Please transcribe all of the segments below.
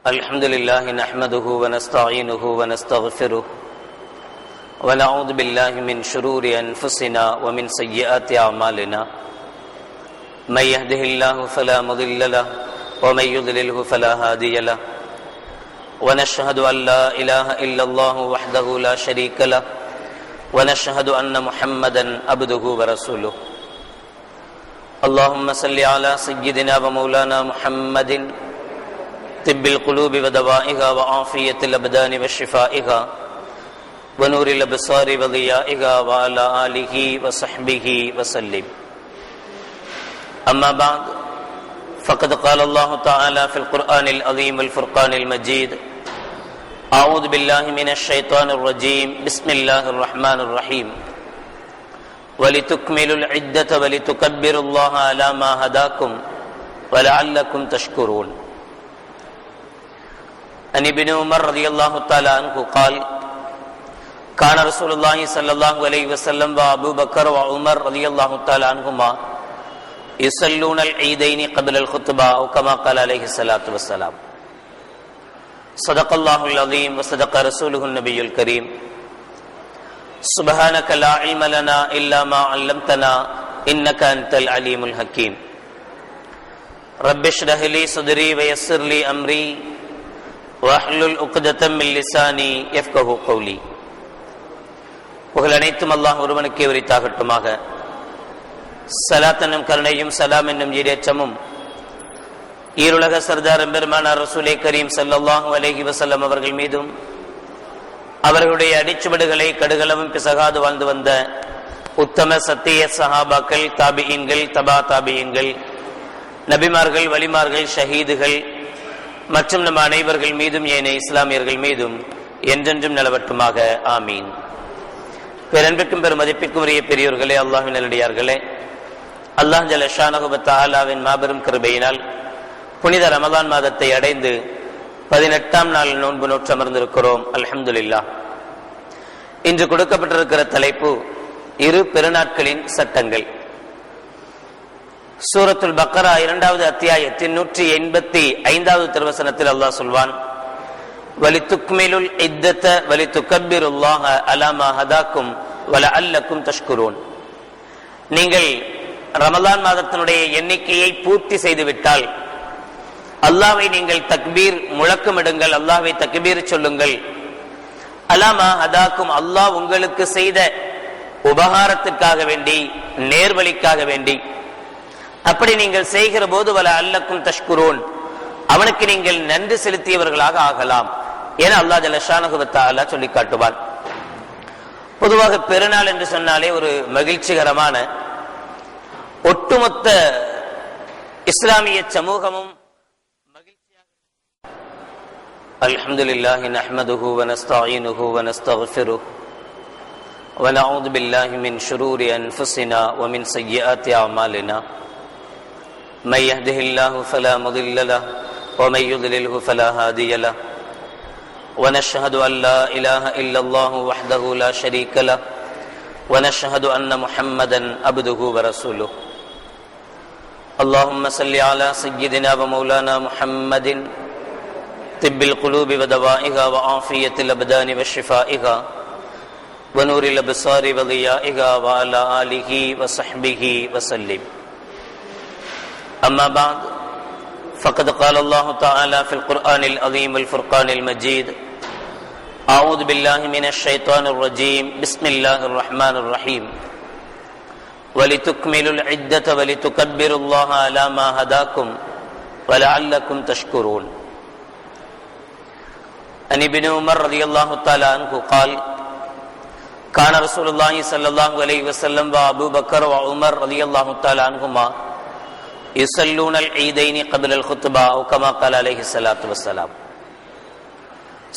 الحمد لله نحمده ونستعينه ونستغفره ونعوذ بالله من شرور أنفسنا ومن سيئات أعمالنا من يهده الله فلا مضل له ومن يضلله فلا هادي له ونشهد أن لا إله إلا الله وحده لا شريك له ونشهد أن محمدا عبده ورسوله اللهم صل على سيدنا ومولانا محمد طب القلوب ودوائها وعافية الأبدان وشفائها ونور الأبصار وضيائها وعلى آله وصحبه وسلم. أما بعد فقد قال الله تعالى في القرآن العظيم الفرقان المجيد: أعوذ بالله من الشيطان الرجيم بسم الله الرحمن الرحيم ولتكملوا العدة ولتكبروا الله على ما هداكم ولعلكم تشكرون. عن ابن عمر رضي الله تعالى عنه قال: كان رسول الله صلى الله عليه وسلم وابو بكر وعمر رضي الله تعالى عنهما يصلون العيدين قبل الخطبة أو كما قال عليه الصلاة والسلام. صدق الله العظيم وصدق رسوله النبي الكريم. سبحانك لا علم لنا إلا ما علمتنا إنك أنت العليم الحكيم. رب اشرح لي صدري ويسر لي أمري வஹ்லுல் உக்தத்தம் மின் லிசானி யஃப்கஹு கௌலி. புகழ் அனைத்தும் அல்லாஹ் ஒருவனுக்கே உரித்தாகட்டுமாக. ஸலாத் என்னும் கருணையும் சலாம் என்னும் ஈடேற்றமும் ஈருலக சர்தார் பெருமானார் ரசூலே கரீம் ஸல்லல்லாஹு அலைஹி வஸல்லம் அவர்கள் மீதும் அவர்களுடைய அடிச்சுவடுகளை கடுகளவும் பிசகாது வாழ்ந்து வந்த உத்தம சத்திய சஹாபாக்கள், தாபிஈன்கள், தபா தாபிஈன்கள், நபிமார்கள், வலிமார்கள், ஷஹீதுகள் மற்றும் நம் அனைவர்கள் மீதும் ஏனைய இஸ்லாமியர்கள் மீதும் என்றென்றும் நிலவட்டுமாக. ஆமீன். பேரன்பிற்கும் பெரும் மதிப்பிற்கும் உரிய பெரியோர்களே, அல்லாஹ்வின் நல்லடியார்களே, அல்லாஹ் ஜல்ல ஷானஹு வ தஆலாவின் மாபெரும் கிருபையினால் புனித ரமலான் மாதத்தை அடைந்து 18ஆம் நாள் நோன்பு நோற்று அமர்ந்திருக்கிறோம். அல்ஹம்துலில்லாஹ். இன்று கொடுக்கப்பட்டிருக்கிற தலைப்பு இரு பெருநாட்களின் சட்டங்கள். சூரத்துல் பக்கரா 2வது அத்தியாயத்தின் 185வது திருவசனத்தில் அல்லாஹ் சொல்வான்: வலிதுக்மிலுல் இத்தத வலிதுகப்பிருல்லாஹ அலா மா ஹதாக்கும் வலஅல்லக்கும் தஷ்குரூன். நீங்கள் ரமலான் மாதத்தினுடைய எண்ணிக்கையை பூர்த்தி செய்துவிட்டால் அல்லாஹ்வை நீங்கள் தக்பீர் முழக்கமிடுங்கள், அல்லாஹ்வை தக்பீர் சொல்லுங்கள். அலா மா ஹதாக்கும், அல்லாஹ் உங்களுக்கு செய்த உபகாரத்திற்காக வேண்டி, நேர்வழிக்காக வேண்டி. அப்படி நீங்கள் செய்கிற போது வல அல்லக்கும் தஷ்குரூன், அவனுக்கு நீங்கள் நன்றி செலுத்தியவர்களாக ஆகலாம் என அல்லாஹ் ஜல்ல ஷானஹு வ தஆலா சொல்லி காட்டுவான். பொதுவாக பெருநாள் என்று சொன்னாலே ஒரு மகிழ்ச்சிகரமான, ஒட்டுமொத்த இஸ்லாமிய சமூகமும் மகிழ்ச்சியாக. அல்ஹம்துலில்லாஹி நஹ்மதுஹு வ நஸ்தஈனுஹு வ நஸ்தக்ஃபிருஹு வ நஊது பில்லாஹி மின் ஷுரூரி அன்ஃபுஸினா வ மின் ஸய்யிஆத்தி அமாலினா. من يهده الله فلا مضل له ومن يضلله فلا هادي له ونشهد أن لا إله إلا الله وحده لا شريك له ونشهد أن محمدا عبده ورسوله. اللهم صل على سيدنا ومولانا محمد طب القلوب ودوائها وعافية الأبدان وشفائها ونور الأبصار وضيائها وعلى آله وصحبه وسلم. أما بعد فقد قال الله تعالى في القرآن العظيم الفرقان المجيد: أعوذ بالله من الشيطان الرجيم بسم الله الرحمن الرحيم ولتكملوا العدة ولتكبروا الله على ما هداكم ولعلكم تشكرون. عن ابن عمر رضي الله تعالى عنه قال: كان رسول الله صلى الله عليه وسلم وأبو بكر وعمر رضي الله تعالى عنهما يصلون العيدين قبل الخطبة أو كما قال عليه الصلاة والسلام.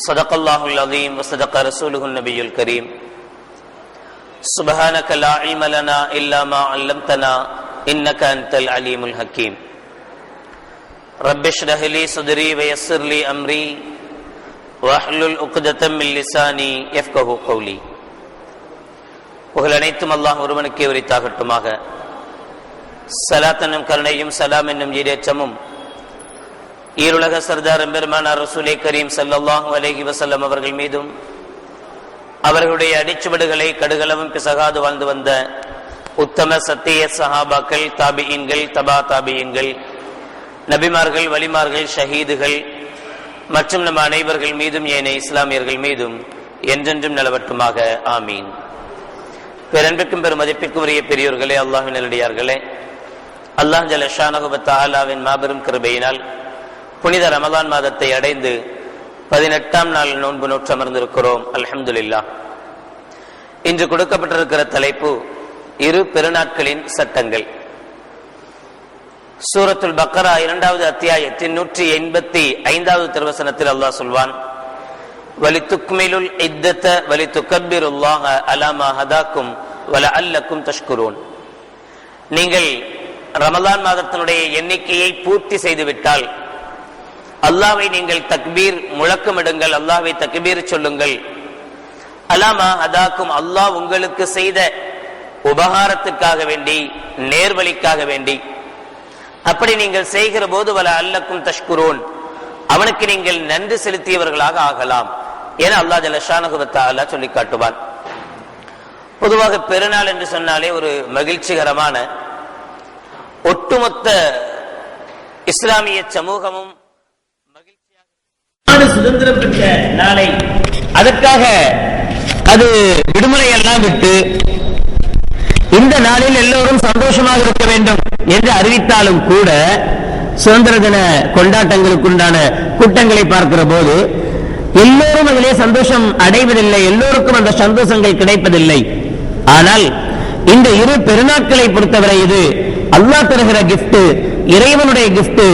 صدق الله العظيم وصدق رسوله النبي الكريم. سبحانك لا علم لنا إلا ما علمتنا إنك أنت العليم الحكيم. رب اشرح لي صدري ويسر لي أمري وأحلل عقدة من لساني يفقهوا قولي. புகழ் அனைத்தும் அல்லாஹ் ஒருவனுக்கே உரித்தாகட்டுமாக. ஸலாத் என்னும் கருணையும் சலாம் என்னும் ஈடேற்றமும் ஈருலக சர்தார் பெருமானார் ரசூலே கரீம் ஸல்லல்லாஹு அலைஹி வஸல்லம் அவர்கள் மீதும் அவர்களுடைய அடிச்சுவடுகளை கடுகளவும் பிசகாது வாழ்ந்து வந்த உத்தம சத்திய சஹாபாக்கள், தாபியீன்கள், தபா தாபியீன்கள், நபிமார்கள், வலிமார்கள், ஷஹீதுகள் மற்றும் நம் அனைவர்கள் மீதும் ஏனைய இஸ்லாமியர்கள் மீதும் என்றென்றும் நிலவட்டுமாக. ஆமீன். பெரும்பிற்கும் பெரும் மதிப்பிற்கும் உரிய பெரியோர்களே, அல்லாஹ்வின் நல்லடியார்களே, அல்லாஹ் ஜல்ல ஷானஹு வ தஆலாவின் மாபெரும் கிருபையினால் புனித ரமலான் மாதத்தை அடைந்து 18ஆம் நாள் நோன்பு நோற்று அமர்ந்திருக்கிறோம். அல்ஹம்துலில்லாஹ். இன்று கொடுக்கப்பட்டிருக்கிற தலைப்பு இரு பெருநாட்களின் சட்டங்கள். சூரத்துல் பக்கரா 2வது அத்தியாயத்தின் 185வது திருவசனத்தில் அல்லாஹ் சொல்வான், வலிதுக்மிலுல் இத்தத வலிதுகப்பிருல்லாஹ அலா மா ஹதாக்கும் வலஅல்லக்கும் தஷ்குரூன். நீங்கள் ரமலான் மாதத்தினுடைய எண்ணிக்கையை பூர்த்தி செய்துவிட்டால் அல்லாஹ்வை நீங்கள் தக்பீர் முழக்கமிடுங்கள், அல்லாஹ்வை தக்பீர் சொல்லுங்கள். அலா மா ஹதாக்கும், அல்லாஹ் உங்களுக்கு செய்த உபகாரத்துக்காக வேண்டி, நேர்வழிக்காக வேண்டி. அப்படி நீங்கள் செய்கிற போது வலஅல்லக்கும் தஷ்குரூன், அவனுக்கு நீங்கள் நன்றி செலுத்தியவர்களாக ஆகலாம் என அல்லாஹ் ஜல்ல ஷானஹு வ தஆலா சொல்லி காட்டுவான். பொதுவாக பெருநாள் என்று சொன்னாலே ஒரு மகிழ்ச்சிகரமான, ஒட்டுமொத்த இஸ்லாமிய சமூகமும் மகிழ்ச்சியாக சுதந்திரம் பெற்ற நாளை, அதற்காக அது விடுமுறை எல்லாம் விட்டு இந்த நாளில் எல்லோரும் சந்தோஷமாக இருக்க வேண்டும் என்று அறிவித்தாலும் கூட சுதந்திர தின கொண்டாட்டங்களுக்குண்டான கூட்டங்களை பார்க்கிற போது எல்லோரும் அதிலே சந்தோஷம் அடைவதில்லை, எல்லோருக்கும் அந்த சந்தோஷங்கள் கிடைப்பதில்லை. ஆனால் இந்த இரு பெருநாட்களை பொறுத்தவரை இது அல்லாஹ் தருகிற கிஃப்ட், இறைவனுடைய கிஃப்ட்.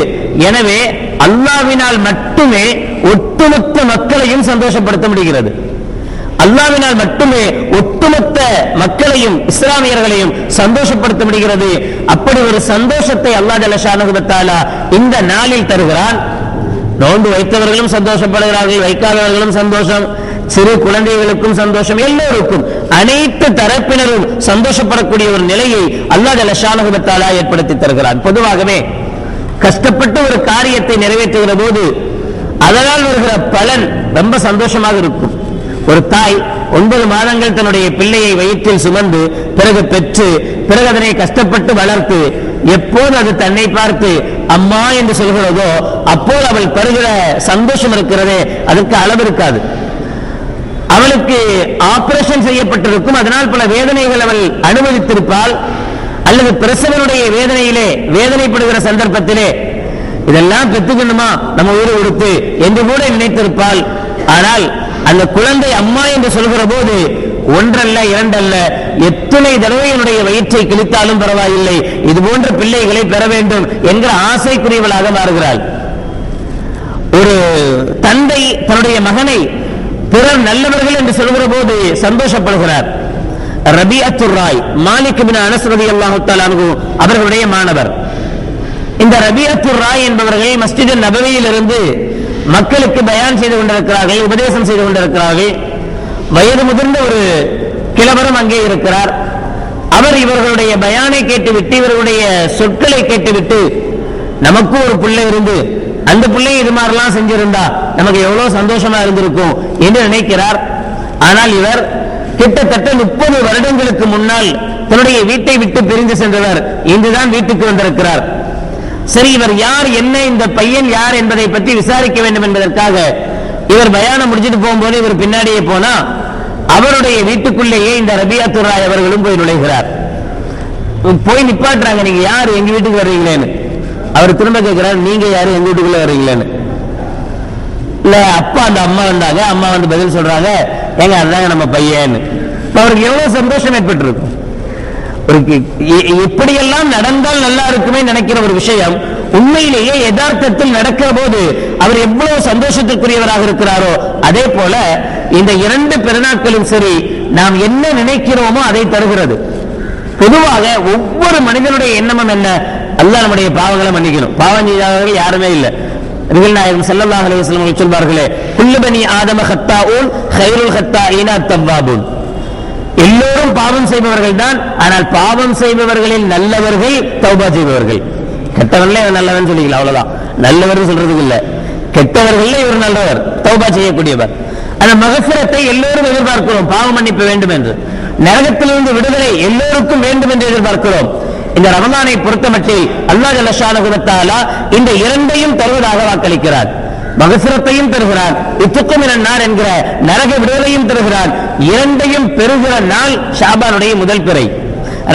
எனவே அல்லாஹ்வினால் மட்டுமே ஒட்டுமொத்த மக்களையும் சந்தோஷப்படுத்த முடிகிறது. அல்லாஹ்வினால் மட்டுமே ஒட்டுமொத்த மக்களையும் இஸ்லாமியர்களையும் சந்தோஷப்படுத்த முடிகிறது. அப்படி ஒரு சந்தோஷத்தை அல்லாஹ் ஜல்ல ஷானஹு வ தஆலா இந்த நாளில் தருகிறான். நோன்பு வைத்தவர்களும் சந்தோஷப்படுகிறார்கள், வைக்காதவர்களும் சந்தோஷம், சிறு குழந்தைகளுக்கும் சந்தோஷம், எல்லோருக்கும் அனைத்து தரப்பினரும் சந்தோஷப்படக்கூடிய ஒரு நிலையை அல்லாஹ் ஜல்ல ஷானஹு வ தஆலா ஏற்படுத்தி தருகிறான். பொதுவாகவே கஷ்டப்பட்டு ஒரு காரியத்தை நிறைவேற்றுகிற போது அதனால் வருகிற பலன் ரொம்ப சந்தோஷமாக இருக்கும். ஒரு தாய் 9 மாதங்கள் தன்னுடைய பிள்ளையை வயிற்றில் சுமந்து பிறகு பெற்று பிறகு அதனை கஷ்டப்பட்டு வளர்த்து எப்போது அது தன்னை பார்த்து அம்மா என்று சொல்கிறதோ அப்போது அவள் பெறுகிற சந்தோஷம் இருக்கிறதே, அதற்கு அளவு இருக்காது. அவளுக்கு ஆபரேஷன் செய்யப்பட்டிருக்கும், அதனால் பல வேதனைகள் அவள் அனுபவித்திருப்பாள். அல்லது பிரசவனுடைய வேதனையிலே வேதனைப்படுகிற சந்தர்ப்பத்திலே இதெல்லாம் பெற்றுக்கணுமா நம்ம உயிரை கொடுத்து என்று கூட நினைத்திருப்பாள். ஆனால் அந்த குழந்தை அம்மா என்று சொல்கிற போது ஒன்றல்ல இரண்டல்ல, எத்தனை தடவை என்னுடைய வயிற்றை கிழித்தாலும் பரவாயில்லை, இது போன்ற பிள்ளைகளை பெற வேண்டும் என்கிற ஆசைக்குரியவளாக மாறுகிறாள். ஒரு தந்தை தன்னுடைய மகனை பிறர் நல்லவர்கள் என்று சொல்கிற போது சந்தோஷப்படுகிறார். ரபிஅத்துர் ராய் மாலிக் பின் அனஸ் ரலியல்லாஹு தஆலா அன்ஹு அவர்களுடைய மாணவர். இந்த ரபிஅத்துர் ராய் என்பவர்கள் மஸ்ஜித் நபவியில் இருந்து மக்களுக்கு பயான் செய்து கொண்டிருக்கிறார்கள், உபதேசம் செய்து கொண்டிருக்கிறார்கள். வயது முதிர்ந்த ஒரு கிழவரும் அங்கே இருக்கிறார். அவர் இவர்களுடைய பயானை கேட்டுவிட்டு, இவர்களுடைய சொற்களை கேட்டுவிட்டு, நமக்கும் ஒரு பிள்ளை இருந்து அந்த பிள்ளை இது மாதிரிலாம் செஞ்சிருந்தா நமக்கு எவ்வளவு சந்தோஷமா இருந்திருக்கும் என்று நினைக்கிறார். ஆனால் இவர் கிட்டத்தட்ட 30 வருடங்களுக்கு முன்னால் தன்னுடைய வீட்டை விட்டு பிரிந்து சென்றவர் இன்றுதான் வீட்டுக்கு வந்திருக்கிறார். சரி, இவர் யார், என்ன, இந்த பையன் யார் என்பதை பற்றி விசாரிக்க வேண்டும் என்பதற்காக இவர் பயானம் முடிச்சுட்டு போகும்போது இவர் பின்னாடியே போனா அவருடைய வீட்டுக்குள்ளேயே இந்த ரபிஅத்துர் ராய் அவர்களும் போய் நுழைகிறார். போய் நிப்பாட்டுறாங்க, நீங்க யாரு, எங்க வீட்டுக்கு வர்றீங்களேன்னு. அவர் திரும்ப கேட்கிறார், நீங்க யாரு, எங்க வீட்டுக்குள்ள வர்றீங்களேன்னு. இல்ல அப்பா அந்த அம்மா வந்தாங்க, அம்மா வந்து பதில் சொல்றாங்க, ஏங்க அதுதாங்க நம்ம பையன். அவருக்கு எவ்வளவு சந்தோஷம் ஏற்பட்டிருக்கும். எப்படியெல்லாம் நடந்தால் நல்லா இருக்குமே நினைக்கிற ஒரு விஷயம் உண்மையிலேயே யதார்த்தத்தில் நடக்கிற போது அவர் எவ்வளவு சந்தோஷத்திற்குரியவராக இருக்கிறாரோ அதே போல இந்த 2 பெருநாட்களும் சரி நாம் என்ன நினைக்கிறோமோ அதை தருகிறது. பொதுவாக ஒவ்வொரு மனிதனுடைய எண்ணமும் என்ன, அல்லாஹ் நம்முடைய பாவங்களை மன்னிக்கணும். பாவம் செய்தவர்கள் யாருமே இல்லை. நபிகள் நாயகம் ஸல்லல்லாஹு அலைஹி வஸல்லம் சொல்வார்களே, குல்லு பனி ஆதம ஹத்தாஊன் கைருல் ஹத்தாஈன தவ்வாபூன். எல்லோரும் பாவம் செய்பவர்கள் தான், ஆனால் பாவம் செய்பவர்களில் நல்லவர்கள் தௌபா செய்பவர்கள். கெட்டவர்களே நல்லவன் சொல்லிக்கலாம், அவ்வளவுதான். நல்லவர் சொல்றதுக்கு இல்ல, கெட்டவர்கள் இவர் நல்லவர், தௌபா செய்யக்கூடியவர். அந்த மகஃபிரத்தை எல்லோரும் எதிர்பார்க்கிறோம், பாவ மன்னிப்பு வேண்டும் என்று. நரகத்திலிருந்து விடுதலை எல்லோருக்கும் வேண்டும் என்று எதிர்பார்க்கிறோம். இந்த ரமலானை பொறுத்தமட்டில் அல்லாஹ் ஜல்ல ஷானஹு வ தஆலா இந்த இரண்டையும் தருவதாக வாக்களிக்கிறார். மகஃபிரத்தையும் தருகிறார், இத்துக்கும் மினன்னார் என்கிற நரக விடுதலையும் தருகிறார். இரண்டையும் பெறுகிற நாள் ஷாபானுடைய முதல் பிறை,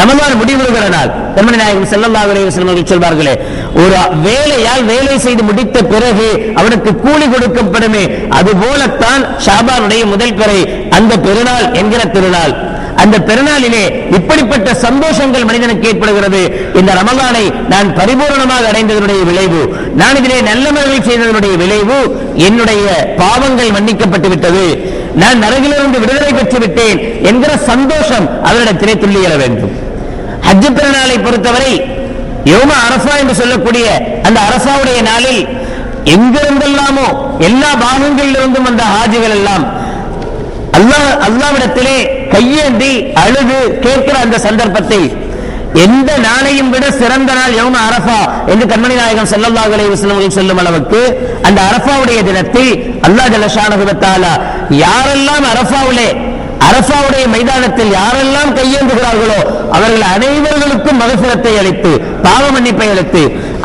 ரமலான் முடிவுறுகிற நாள். கண்மணி நாயகம் ஸல்லல்லாஹு அலைஹி வஸல்லம் அவர்கள் சொல்வார்களே, ஒரு வேலையால் வேலை செய்து முடித்த பிறகு அவனுக்கு கூலி கொடுக்கப்படுமே, அதுபோலத்தான் ஷாபானுடைய முதல் பிறை, அந்த பெருநாள் என்கிற திருநாள். அந்த பெருநாளிலே இப்படிப்பட்ட சந்தோஷங்கள் மனிதனுக்கு ஏற்படுகிறது. இந்த ரமலானை நான் பரிபூர்ணமாக அடைந்ததனுடைய விளைவு, நான் இதிலே நல்லமல்கள் செய்ததனுடைய விளைவு, என்னுடைய பாவங்கள் மன்னிக்கப்பட்டு விட்டது, நான் நரகிலிருந்து விடுதலை பெற்று விட்டேன் என்கிற சந்தோஷம் அவரிடத்திலே துள்ளி எழ வேண்டும். ஹஜ் பெருநாளை பொறுத்தவரை யௌம அரஃபா என்று சொல்லக்கூடிய அந்த அரஃபாவுடைய நாளில் எங்கிருந்தெல்லாமோ எல்லா பாகங்களிலிருந்தும் வந்த ஹாஜிகள் எல்லாம் அல்லாஹ்விடத்திலே கையேந்தி அழுது கேட்கிற அந்த சந்தர்ப்பத்தில் எந்த நாளையும் விட சிறந்த நாள் யௌம அரஃபா என்று கண்மணி நாயகம் ஸல்லல்லாஹு அலைஹி வஸல்லம் சொல்லும் அளவுக்கு அந்த அரஃபாவுடைய தினத்தில் அல்லாஹ் ஜல்ல ஷானஹு வ தஆலா யாரெல்லாம் அரஃபாவுடைய மைதானத்தில் யாரெல்லாம் கையேந்துகிறார்களோ அவர்கள் அனைவர்களுக்கும் மகஃபிரத்தை அளித்து, பாவ மன்னிப்பை அளித்து,